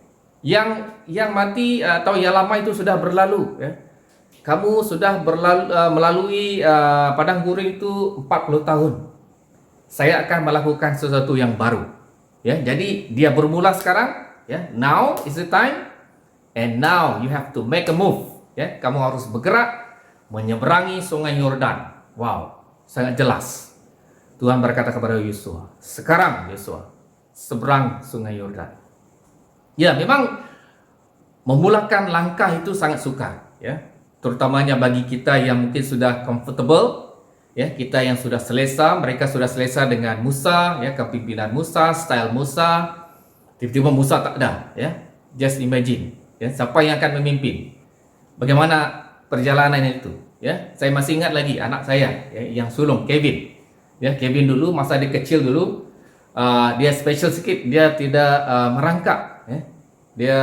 Yang mati atau yang lama itu sudah berlalu ya. Kamu sudah melalui padang gurun itu 40 tahun. Saya akan melakukan sesuatu yang baru ya. Jadi dia bermula sekarang ya. Now is the time, and now you have to make a move ya. Kamu harus bergerak menyeberangi sungai Yordan. Wow, sangat jelas. Tuhan berkata kepada Yosua, sekarang Yosua, seberang sungai Yordan. Ya, memang memulakan langkah itu sangat sukar ya. Terutamanya bagi kita yang mungkin sudah comfortable ya, kita yang sudah selesa, mereka sudah selesa dengan Musa ya, kepimpinan Musa, style Musa. Tiba-tiba Musa tak ada ya. Just imagine ya, siapa yang akan memimpin? Bagaimana perjalanan itu ya. Saya masih ingat lagi anak saya ya, yang sulung, Kevin ya. Kevin dulu masa dia kecil dulu, dia special sikit, dia tidak merangkak ya. dia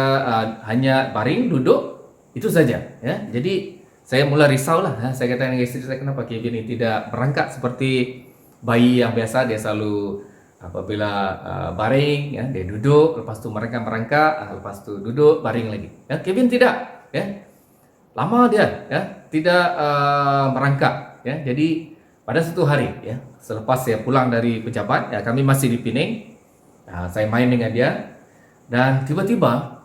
hanya baring, duduk, itu saja. Ya. Jadi saya mulai risau lah. Saya kata dengan istri saya, kenapa Kevin ini tidak merangkak seperti bayi yang biasa, dia selalu apabila baring, ya, dia duduk, lepas tu merangkak, lepas tu duduk, baring lagi. Ya, Kevin tidak, ya, lama dia, ya, tidak merangkak. Ya, jadi pada satu hari, ya, selepas saya pulang dari pejabat, ya, kami masih di Penang, saya main dengan dia, dan tiba-tiba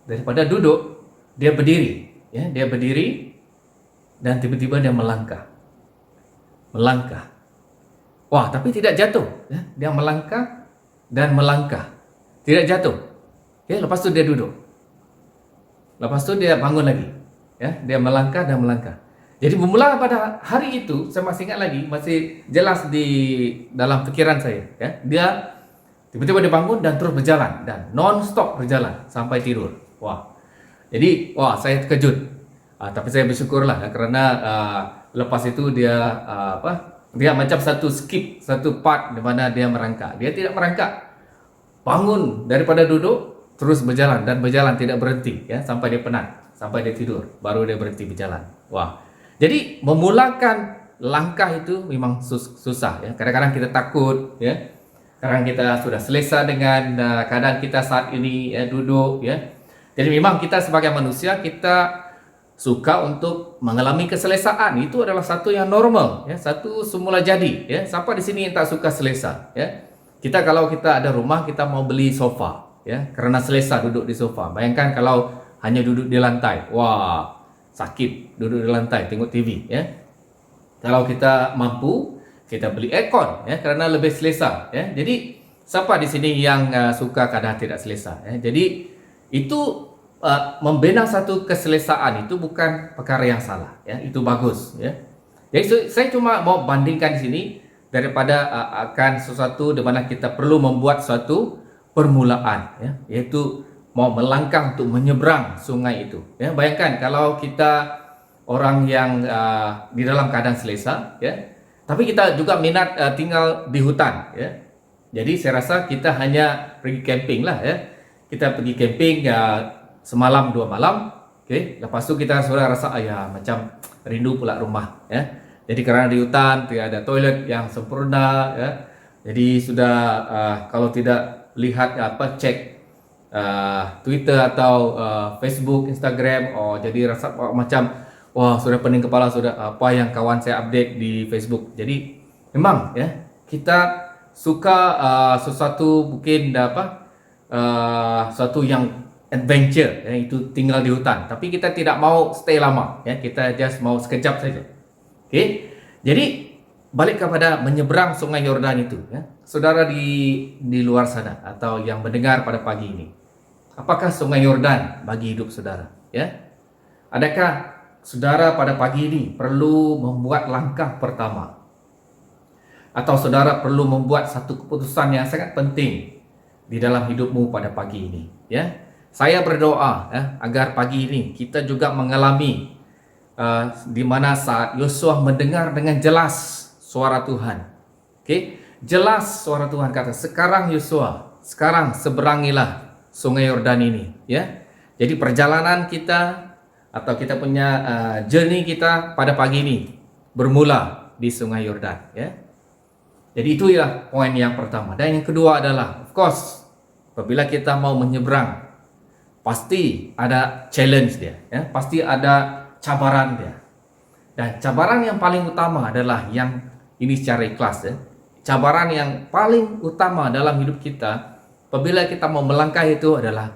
daripada duduk dia berdiri, ya, dia berdiri, dan tiba-tiba dia melangkah. Wah, tapi tidak jatuh, ya. Dia melangkah dan melangkah, tidak jatuh. Ya, lepas tu dia duduk. Lepas tu dia bangun lagi. Ya, dia melangkah dan melangkah. Jadi bermula pada hari itu, saya masih ingat lagi, masih jelas di dalam pikiran saya, ya. Dia tiba-tiba dia bangun dan terus berjalan, dan non-stop berjalan sampai tidur. Wah. Jadi, saya terkejut. Tapi saya bersyukurlah, ya, kerana lepas itu dia dia macam satu part di mana dia merangkak. Dia tidak merangkak. Bangun daripada duduk, terus berjalan dan berjalan tidak berhenti, ya, sampai dia penat, sampai dia tidur, baru dia berhenti berjalan. Wah. Jadi memulakan langkah itu memang susah, ya. Kadang-kadang kita takut, ya. Kadang kita sudah selesa dengan keadaan kita saat ini, ya, duduk, ya. Jadi memang kita sebagai manusia, kita suka untuk mengalami keselesaan. Itu adalah satu yang normal, ya, satu semula jadi, ya. Siapa di sini yang tak suka selesa, ya? Kalau kita ada rumah, kita mau beli sofa, ya, karena selesa duduk di sofa. Bayangkan kalau hanya duduk di lantai, wah, sakit duduk di lantai tengok TV, ya. Kalau kita mampu, kita beli aircon, ya, kerana lebih selesa, ya. Jadi siapa di sini yang suka keadaan tidak selesa, ya? Jadi itu membina satu keselesaan itu bukan perkara yang salah, ya, itu bagus, ya. Jadi saya cuma mau bandingkan di sini daripada akan sesuatu di mana kita perlu membuat suatu permulaan, ya, yaitu mau melangkah untuk menyeberang sungai itu, ya. Bayangkan kalau kita orang yang di dalam keadaan selesa, ya, tapi kita juga minat tinggal di hutan, ya. Jadi saya rasa kita hanya pergi camping lah, ya. Kita pergi camping semalam 2 malam, okay. Lepas tu kita sudah rasa macam rindu pula rumah, ya. Jadi kerana di hutan tidak ada toilet yang sempurna, ya. Jadi sudah kalau tidak lihat cek Twitter atau Facebook, Instagram, jadi rasa macam sudah pening kepala, sudah apa yang kawan saya update di Facebook. Jadi memang, ya, kita suka sesuatu mungkin suatu yang adventure, ya, itu tinggal di hutan, tapi kita tidak mau stay lama, ya, kita just mau sekejap saja. Okey. Jadi balik kepada menyeberang sungai Yordan itu, ya. Saudara di luar sana atau yang mendengar pada pagi ini, apakah sungai Yordan bagi hidup saudara, ya? Adakah saudara pada pagi ini perlu membuat langkah pertama, atau saudara perlu membuat satu keputusan yang sangat penting di dalam hidupmu pada pagi ini, ya? Saya berdoa, ya, agar pagi ini kita juga mengalami di mana saat Yosua mendengar dengan jelas suara Tuhan. Okey, jelas suara Tuhan kata, "Sekarang Yosua, sekarang seberangilah sungai Yordan ini." Ya. Jadi perjalanan kita atau kita punya journey kita pada pagi ini bermula di sungai Yordan, ya. Jadi itu ya poin yang pertama. Dan yang kedua adalah, of course, apabila kita mau menyeberang, pasti ada challenge dia, ya. Pasti ada cabaran dia. Dan cabaran yang paling utama adalah yang ini secara ikhlas, ya. Cabaran yang paling utama dalam hidup kita apabila kita mau melangkah itu adalah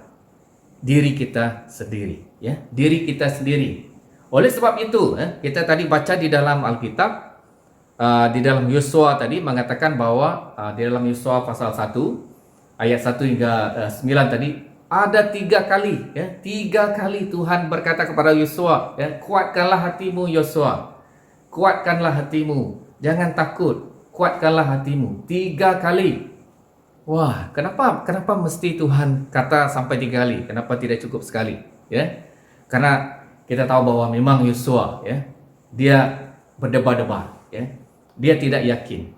diri kita sendiri, ya. Diri kita sendiri. Oleh sebab itu, kita tadi baca di dalam Alkitab, di dalam Yosua tadi mengatakan bahwa di dalam Yosua pasal 1 ayat 1 hingga 9 tadi ada 3 kali, ya, 3 kali Tuhan berkata kepada Yosua, ya, kuatkanlah hatimu Yosua, kuatkanlah hatimu, jangan takut, kuatkanlah hatimu. 3 kali. Wah, kenapa mesti Tuhan kata sampai 3 kali? Kenapa tidak cukup sekali, ya? Karena kita tahu bahwa memang Yosua, ya, dia berdebar-debar, ya, dia tidak yakin.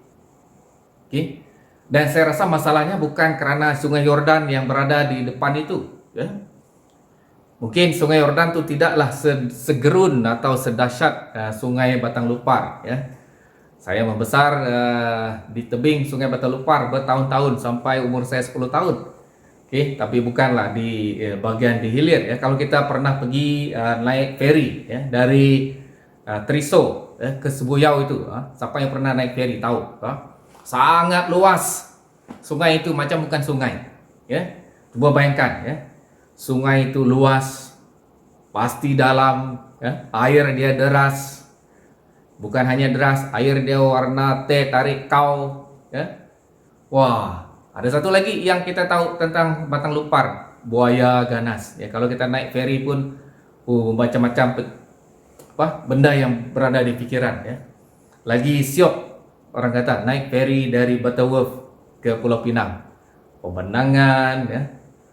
Okey. Dan saya rasa masalahnya bukan kerana sungai Yordan yang berada di depan itu, ya. mungkin Sungai Yordan itu tidaklah segerun atau sedahsyat Sungai Batang Lupar, ya. Saya membesar di tebing Sungai Batang Lupar bertahun-tahun sampai umur saya 10 tahun. Oke, tapi bukanlah di bagian di hilir, ya. Kalau kita pernah pergi naik ferry, ya, dari Triso ke Sebuyau itu, siapa yang pernah naik ferry tahu, sangat luas sungai itu, macam bukan sungai, ya. Coba bayangkan, ya, sungai itu luas, pasti dalam, ya, air dia deras, bukan hanya deras, air dia warna teh tarik kau, ya. Wah, ada satu lagi yang kita tahu tentang Batang Lupar, buaya ganas, ya. Kalau kita naik ferry pun macam-macam benda yang berada di pikiran, ya. Lagi siok orang kata naik ferry dari Butterworth ke Pulau Pinang, pemandangan, ya,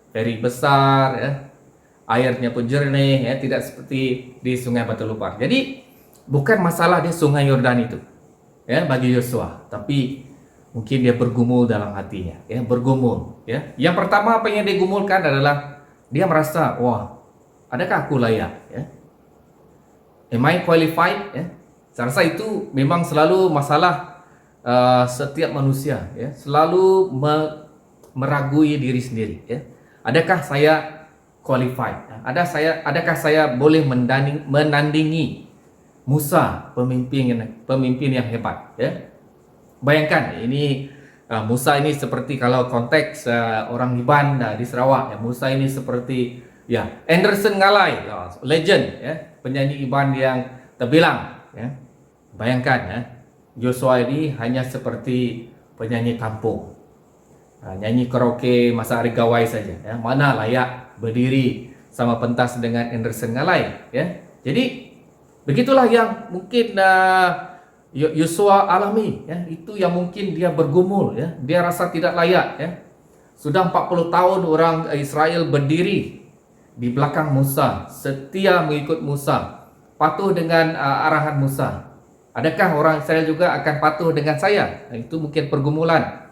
ferry besar, ya, airnya pun jernih, ya, tidak seperti di Sungai Batang Lupar. Jadi bukan masalah dia Sungai Yordan itu, ya, bagi Yosua, tapi mungkin dia bergumul dalam hatinya, ya, bergumul, ya. Yang pertama apa yang dia gumulkan adalah dia merasa, wah, adakah aku layak, ya? Am I qualified? Ya, saya rasa itu memang selalu masalah setiap manusia, ya, selalu meragui diri sendiri, ya. Adakah saya qualified? Adakah saya boleh menandingi Musa, pemimpin yang hebat, ya? Bayangkan ini Musa ini seperti kalau konteks orang Iban di Sarawak, ya, Musa ini seperti, ya, Anderson Ngalai, ya, legend, ya, penyanyi Iban yang terbilang, ya. Bayangkan, ya, Joshua ini hanya seperti penyanyi kampung, nyanyi karaoke masa hari gawai saja, ya. Mana layak berdiri sama pentas dengan Anderson Ngalai, ya. Jadi begitulah yang mungkin Yosua alami, ya. Itu yang mungkin dia bergumul, ya. Dia rasa tidak layak, ya. Sudah 40 tahun orang Israel berdiri di belakang Musa, setia mengikut Musa, patuh dengan arahan Musa. Adakah orang Israel juga akan patuh dengan saya? Itu mungkin pergumulan.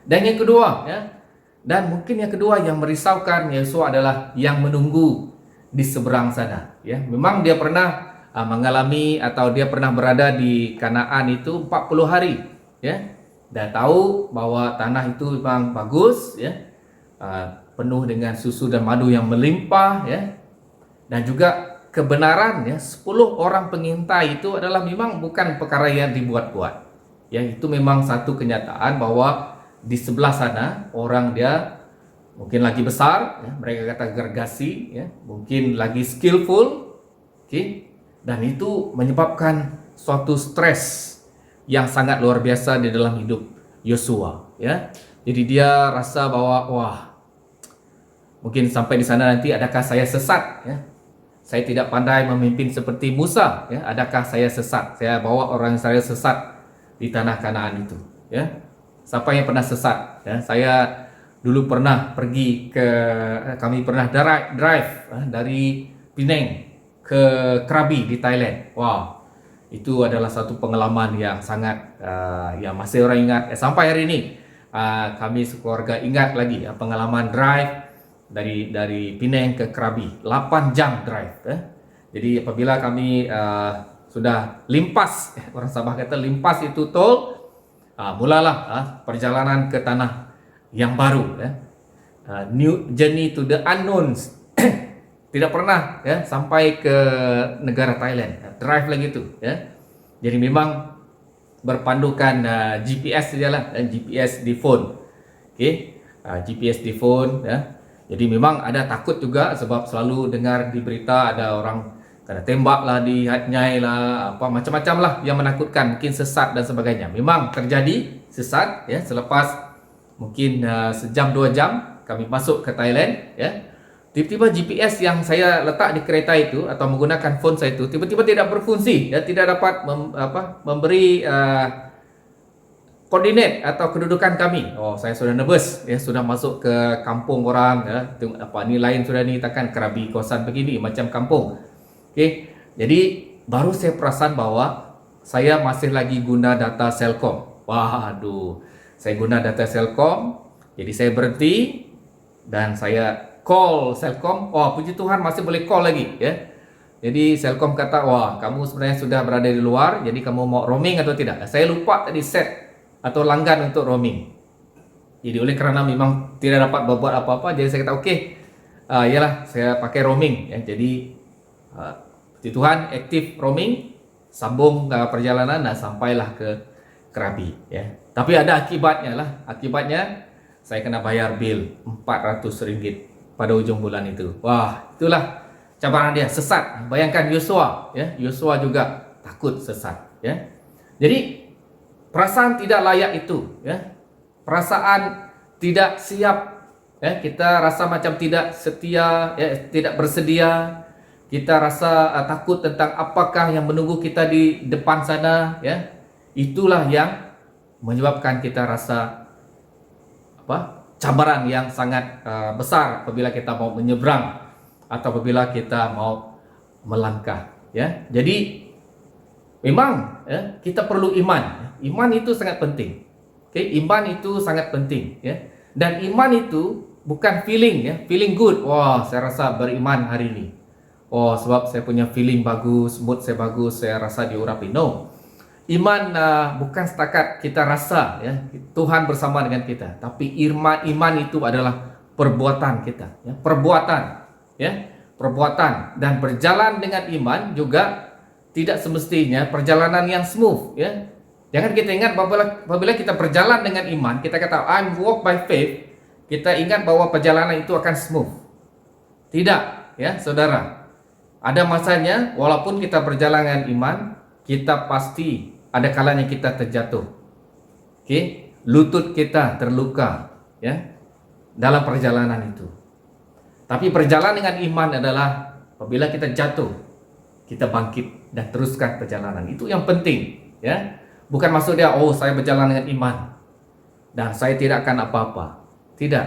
Dan yang kedua, ya, dan mungkin yang kedua yang merisaukan Yosua adalah yang menunggu di seberang sana, ya. Memang dia pernah mengalami atau dia pernah berada di Kanaan itu 40 hari, ya. Dan tahu bahwa tanah itu memang bagus, ya. Penuh dengan susu dan madu yang melimpah, ya. Dan juga kebenaran, ya, 10 orang pengintai itu adalah memang bukan perkara yang dibuat-buat, ya. Itu memang satu kenyataan bahwa di sebelah sana orang dia mungkin lagi besar, ya, mereka kata gergasi, ya, mungkin lagi skillful, okay? Dan itu menyebabkan suatu stres yang sangat luar biasa di dalam hidup Yosua, ya. Jadi dia rasa bahwa, wah, mungkin sampai di sana nanti adakah saya sesat, ya? Saya tidak pandai memimpin seperti Musa, ya. Adakah saya sesat? Saya bawa orang Israel sesat di tanah Kanaan itu, ya. Siapa yang pernah sesat, ya? Saya dulu pernah kami pernah drive dari Penang ke Krabi di Thailand. Wow, itu adalah satu pengalaman yang sangat yang masih orang ingat. Sampai hari ini kami sekeluarga ingat lagi, ya, pengalaman drive dari Penang ke Krabi, 8 jam drive, ya. Jadi apabila kami sudah limpas, orang Sabah kata limpas itu tol, mulalah perjalanan ke tanah yang baru, ya. New journey to the unknowns. Tidak pernah, ya, sampai ke negara Thailand, drive lagi tu, ya. Jadi memang berpandukan GPS sajalah, GPS di phone, okay? GPS di phone, ya. Jadi memang ada takut juga sebab selalu dengar di berita ada orang kena tembak lah, di Hatnyai lah, apa macam-macam lah yang menakutkan, mungkin sesat dan sebagainya. Memang terjadi sesat, ya. Selepas mungkin sejam 2 jam kami masuk ke Thailand, ya. Tiba-tiba GPS yang saya letak di kereta itu atau menggunakan phone saya itu tiba-tiba tidak berfungsi, ya, tidak dapat memberi koordinat atau kedudukan kami. Oh, saya sudah nervous, ya, sudah masuk ke kampung orang, ya. Apa ni lain sudah ni, takkan Krabi kawasan begini macam kampung. Okey. Jadi baru saya perasan bahwa saya masih lagi guna data Celcom. Waduh, saya guna data Celcom. Jadi saya berhenti dan saya call Selcom. Wah, puji Tuhan masih boleh call lagi ya. Jadi Selcom kata, wah kamu sebenarnya sudah berada di luar, jadi kamu mau roaming atau tidak? Saya lupa tadi set atau langgan untuk roaming. Jadi oleh karena memang tidak dapat berbuat apa-apa, jadi saya kata oke, iyalah saya pakai roaming ya. Jadi puji Tuhan aktif roaming, sambung perjalanan dan sampailah ke Krabi ya. Tapi ada akibatnya lah. Akibatnya saya kena bayar bil Rp400 pada ujung bulan itu. Wah, itulah cabaran dia, sesat. Bayangkan Yosua ya, Yosua juga takut sesat ya. Jadi perasaan tidak layak itu ya. Perasaan tidak siap ya, kita rasa macam tidak setia ya, tidak bersedia. Kita rasa takut tentang apakah yang menunggu kita di depan sana ya. Itulah yang menyebabkan kita rasa cabaran yang sangat besar apabila kita mau menyeberang atau apabila kita mau melangkah ya. Jadi memang ya, kita perlu iman. Iman itu sangat penting. Oke, iman itu sangat penting ya. Dan iman itu bukan feeling ya, feeling good. Wah, saya rasa beriman hari ini. Oh, sebab saya punya feeling bagus, mood saya bagus, saya rasa diurapi. No. Iman bukan setakat kita rasa ya, Tuhan bersama dengan kita, tapi iman itu adalah perbuatan kita ya, perbuatan dan berjalan dengan iman juga tidak semestinya perjalanan yang smooth ya. Jangan kita ingat apabila kita berjalan dengan iman, kita kata I'm walk by faith, kita ingat bahwa perjalanan itu akan smooth. Tidak ya, saudara. Ada masanya walaupun kita berjalan dengan iman, kita pasti ada kalanya kita terjatuh. Oke, lutut kita terluka ya dalam perjalanan itu. Tapi berjalan dengan iman adalah apabila kita jatuh, kita bangkit dan teruskan perjalanan. Itu yang penting ya. Bukan maksud dia saya berjalan dengan iman dan saya tidak akan apa-apa. Tidak.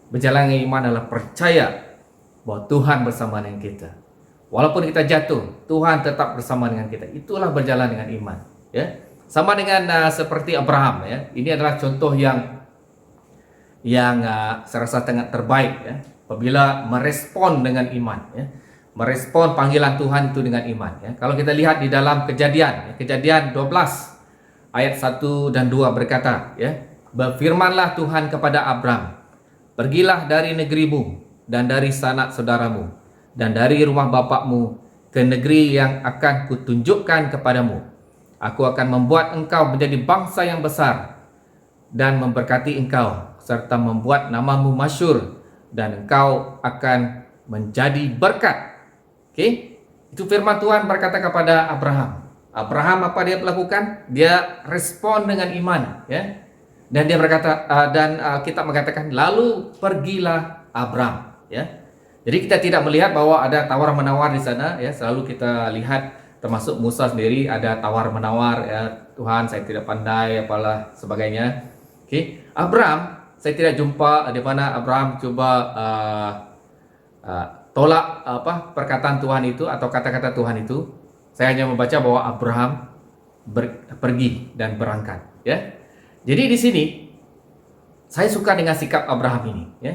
Berjalan dengan iman adalah percaya bahwa Tuhan bersama dengan kita. Walaupun kita jatuh, Tuhan tetap bersama dengan kita. Itulah berjalan dengan iman ya. Sama dengan seperti Abraham ya. Ini adalah contoh yang saya rasa sangat terbaik ya, apabila merespon dengan iman ya. Merespon panggilan Tuhan itu dengan iman ya. Kalau kita lihat di dalam Kejadian 12 ayat 1 dan 2 berkata ya, berfirmanlah Tuhan kepada Abram, pergilah dari negerimu dan dari sanak saudaramu dan dari rumah bapakmu ke negeri yang akan kutunjukkan kepadamu. Aku akan membuat engkau menjadi bangsa yang besar dan memberkati engkau serta membuat namamu masyhur dan engkau akan menjadi berkat. Oke? Itu firman Tuhan berkata kepada Abraham. Abraham apa dia lakukan? Dia respon dengan iman ya. Dan dia berkata kita mengatakan lalu pergilah Abram ya. Jadi kita tidak melihat bahwa ada tawar-menawar di sana ya. Selalu kita lihat termasuk Musa sendiri ada tawar-menawar ya. Tuhan, saya tidak pandai apalah sebagainya. Oke. Abram, saya tidak jumpa di mana Abraham coba tolak perkataan Tuhan itu atau kata-kata Tuhan itu. Saya hanya membaca bahwa Abraham pergi dan berangkat ya. Jadi di sini saya suka dengan sikap Abraham ini ya.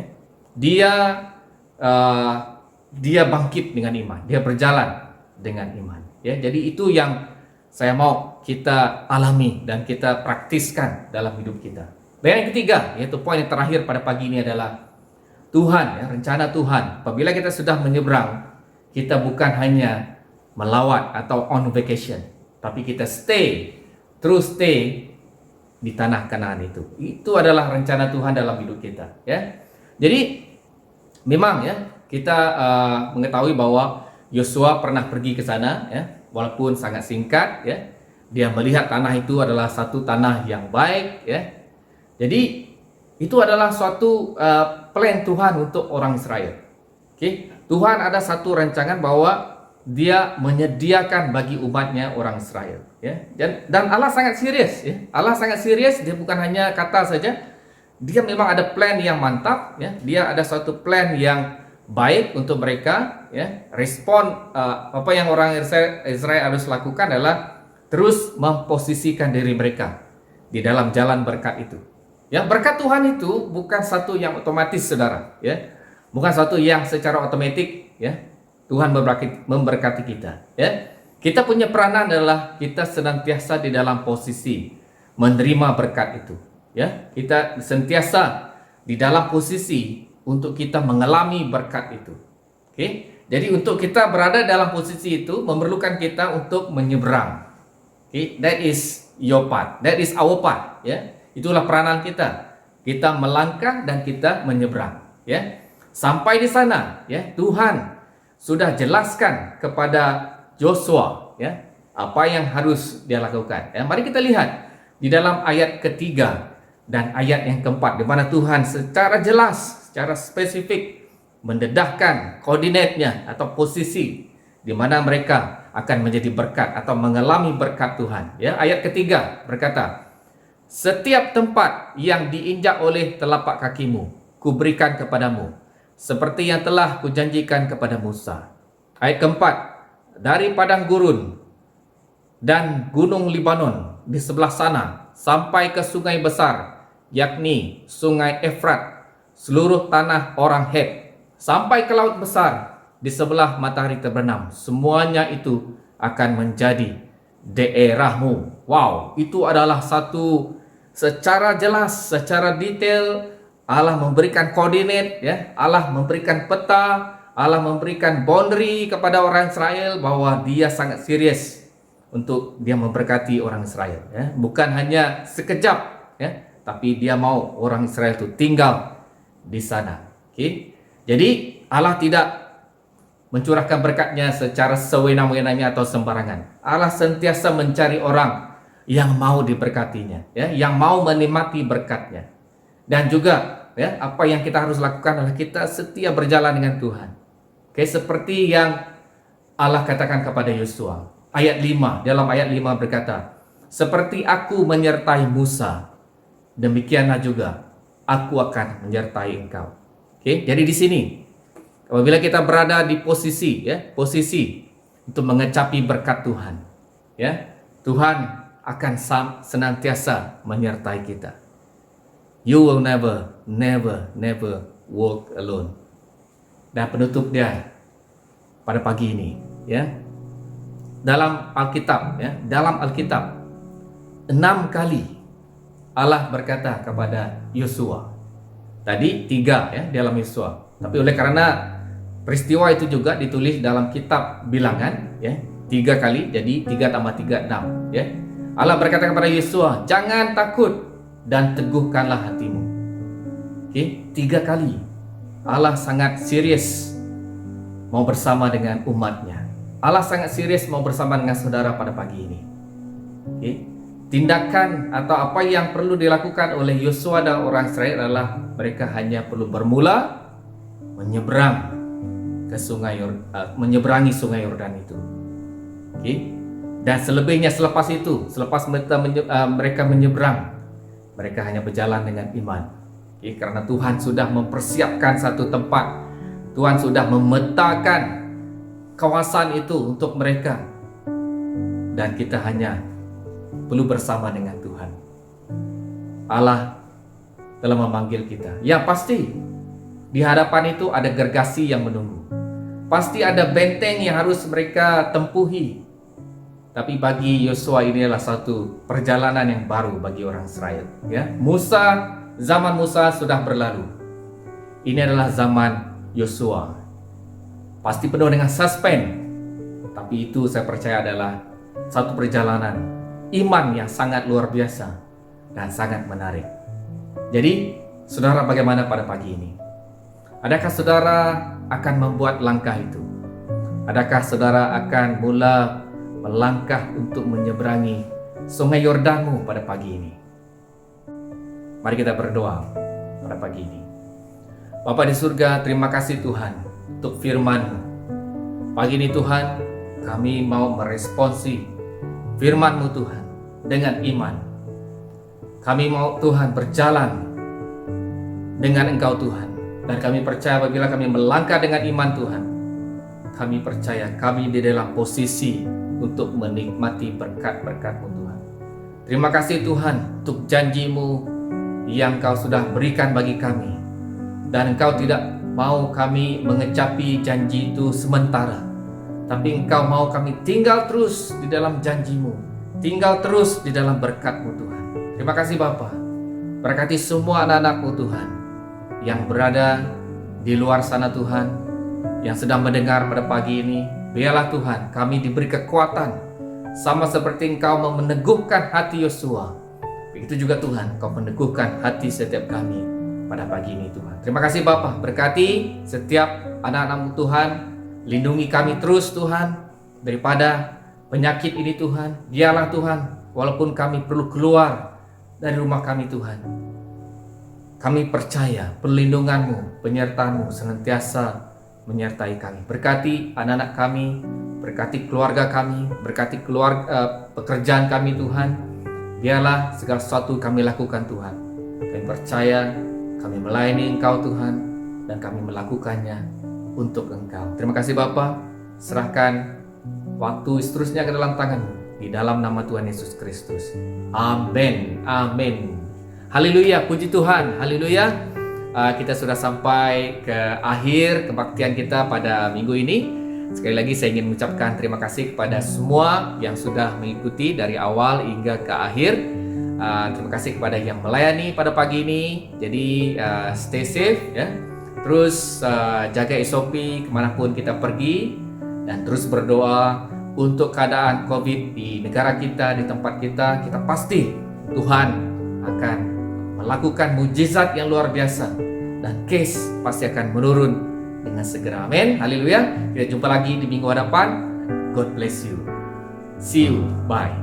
Dia bangkit dengan iman, dia berjalan dengan iman ya. Jadi itu yang saya mau kita alami dan kita praktiskan dalam hidup kita. Dan yang ketiga, yaitu poin yang terakhir pada pagi ini adalah Tuhan ya, rencana Tuhan. Apabila kita sudah menyeberang, kita bukan hanya melawat atau on vacation, tapi kita stay di tanah Kanaan itu. Itu adalah rencana Tuhan dalam hidup kita ya. Jadi memang ya kita mengetahui bahwa Yosua pernah pergi ke sana ya, walaupun sangat singkat ya. Dia melihat tanah itu adalah satu tanah yang baik ya. Jadi itu adalah suatu plan Tuhan untuk orang Israel. Oke, Tuhan ada satu rancangan bahwa dia menyediakan bagi umatnya orang Israel ya. Dan Allah sangat serius ya. Allah sangat serius, dia bukan hanya kata saja. Dia memang ada plan yang mantap ya. Dia ada suatu plan yang baik untuk mereka ya. Respon apa yang orang Israel harus lakukan adalah terus memposisikan diri mereka di dalam jalan berkat itu. Ya, berkat Tuhan itu bukan satu yang otomatis, saudara. Ya, Bukan suatu yang secara otomatis ya Tuhan memberkati kita ya. Kita punya peranan adalah kita senantiasa di dalam posisi menerima berkat itu ya. Kita sentiasa di dalam posisi untuk kita mengalami berkat itu. Oke. Jadi untuk kita berada dalam posisi itu memerlukan kita untuk menyeberang. Oke, that is your part. That is our part ya. Itulah peranan kita. Kita melangkah dan kita menyeberang ya. Sampai di sana ya, Tuhan sudah jelaskan kepada Joshua ya apa yang harus dia lakukan. Ya, mari kita lihat di dalam ayat ketiga dan ayat yang keempat, di mana Tuhan secara jelas, secara spesifik mendedahkan koordinatnya atau posisi di mana mereka akan menjadi berkat atau mengalami berkat Tuhan. Ya, ayat ketiga berkata, setiap tempat yang diinjak oleh telapak kakimu, kuberikan kepadamu, seperti yang telah kujanjikan kepada Musa. Ayat keempat, dari padang gurun dan gunung Libanon di sebelah sana sampai ke sungai besar, yakni sungai Efrat, seluruh tanah orang Het, sampai ke laut besar di sebelah matahari terbenam, semuanya itu akan menjadi daerahmu. Wow, itu adalah satu secara jelas, secara detail Allah memberikan koordinat ya, Allah memberikan peta, Allah memberikan boundary kepada orang Israel bahwa dia sangat serius untuk dia memberkati orang Israel ya. Bukan hanya sekejap ya, tapi dia mau orang Israel itu tinggal di sana. Oke. Jadi Allah tidak mencurahkan berkatnya secara sewenang-wenangnya atau sembarangan. Allah sentiasa mencari orang yang mau diberkatinya ya, yang mau menikmati berkatnya. Dan juga ya, apa yang kita harus lakukan adalah kita setia berjalan dengan Tuhan. Oke, seperti yang Allah katakan kepada Yosua. Ayat 5, dalam ayat 5 berkata, seperti aku menyertai Musa, demikianlah juga aku akan menyertai engkau. Oke, jadi di sini apabila kita berada di posisi ya, posisi untuk mengecapi berkat Tuhan, ya, Tuhan akan senantiasa menyertai kita. You will never walk alone. Dan penutup dia pada pagi ini, ya, dalam Alkitab, ya, dalam Alkitab 6 kali Allah berkata kepada Yosua. Tadi 3 ya dalam Yosua. Tapi oleh karena peristiwa itu juga ditulis dalam kitab Bilangan, ya, 3 kali, jadi 3 tambah 3 6, ya. Allah berkata kepada Yosua, jangan takut dan teguhkanlah hatimu. Oke, 3 kali Allah sangat serius mau bersama dengan umatnya. Allah sangat serius mau bersama dengan saudara pada pagi ini. Oke, tindakan atau apa yang perlu dilakukan oleh Yosua dan orang Israel adalah mereka hanya perlu bermula menyeberang ke menyeberangi sungai Yordan itu. Oke, dan selebihnya selepas itu, selepas mereka menyeberang, mereka hanya berjalan dengan iman. Oke, karena Tuhan sudah mempersiapkan satu tempat, Tuhan sudah memetakan kawasan itu untuk mereka, dan kita hanya perlu bersama dengan Tuhan. Allah telah memanggil kita. Ya, pasti di hadapan itu ada gergasi yang menunggu. Pasti ada benteng yang harus mereka tempuhi. Tapi bagi Yosua ini adalah satu perjalanan yang baru bagi orang Israel. Ya, zaman Musa sudah berlalu. Ini adalah zaman Yosua. Pasti penuh dengan suspense. Tapi itu saya percaya adalah satu perjalanan iman yang sangat luar biasa dan sangat menarik. Jadi, saudara bagaimana pada pagi ini? Adakah saudara akan membuat langkah itu? Adakah saudara akan mula melangkah untuk menyeberangi sungai Yordanmu pada pagi ini? Mari kita berdoa pada pagi ini. Bapa di surga, terima kasih Tuhan untuk firman-Mu. Pagi ini Tuhan, kami mau meresponsi firman-Mu Tuhan dengan iman. Kami mau Tuhan berjalan dengan Engkau Tuhan. Dan kami percaya apabila kami melangkah dengan iman Tuhan, kami percaya kami di dalam posisi untuk menikmati berkat-berkat-Mu Tuhan. Terima kasih Tuhan untuk janji-Mu yang Kau sudah berikan bagi kami. Dan Engkau tidak mau kami mengecapi janji itu sementara, tapi Engkau mau kami tinggal terus di dalam janji-Mu, tinggal terus di dalam berkat-Mu Tuhan. Terima kasih Bapa. Berkati semua anak-anak-Mu Tuhan yang berada di luar sana Tuhan, yang sedang mendengar pada pagi ini. Biarlah Tuhan kami diberi kekuatan, sama seperti Engkau mau meneguhkan hati Yosua, begitu juga Tuhan Engkau meneguhkan hati setiap kami pada pagi ini Tuhan. Terima kasih Bapa. Berkati setiap anak-anak-Mu Tuhan. Lindungi kami terus Tuhan daripada penyakit ini Tuhan. Biarlah Tuhan, walaupun kami perlu keluar dari rumah kami Tuhan, kami percaya perlindungan-Mu, penyertaan-Mu senantiasa menyertai kami. Berkati anak-anak kami, berkati keluarga kami, berkati pekerjaan kami Tuhan. Biarlah segala sesuatu kami lakukan Tuhan. Kami percaya, kami melayani Engkau Tuhan, dan kami melakukannya untuk Engkau. Terima kasih Bapa. Serahkan waktu seterusnya ke dalam tangan-Mu, di dalam nama Tuhan Yesus Kristus. Amin. Amin. Haleluya, puji Tuhan. Haleluya. Kita sudah sampai ke akhir kebaktian kita pada minggu ini. Sekali lagi saya ingin mengucapkan terima kasih kepada semua yang sudah mengikuti dari awal hingga ke akhir. Terima kasih kepada yang melayani pada pagi ini. Jadi stay safe ya. Terus jaga SOP kemanapun kita pergi, dan terus berdoa untuk keadaan COVID di negara kita, di tempat kita. Kita pasti Tuhan akan melakukan mujizat yang luar biasa, dan case pasti akan menurun dengan segera. Amin. Haleluya. Kita jumpa lagi di minggu hadapan. God bless you. See you. Bye.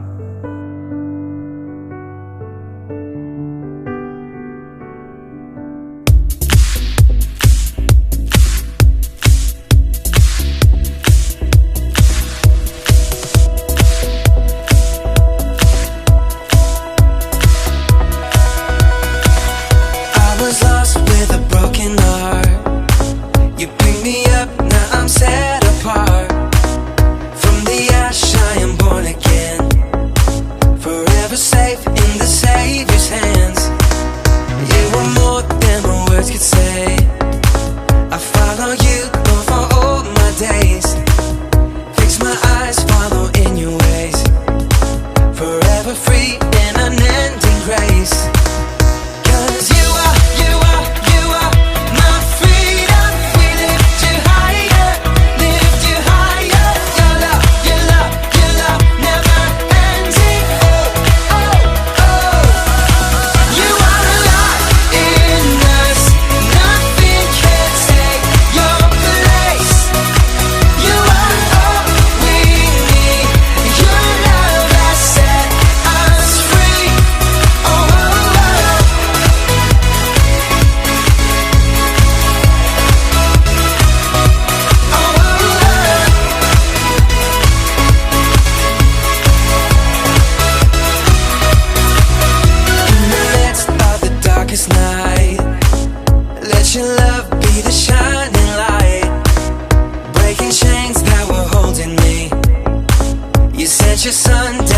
Your son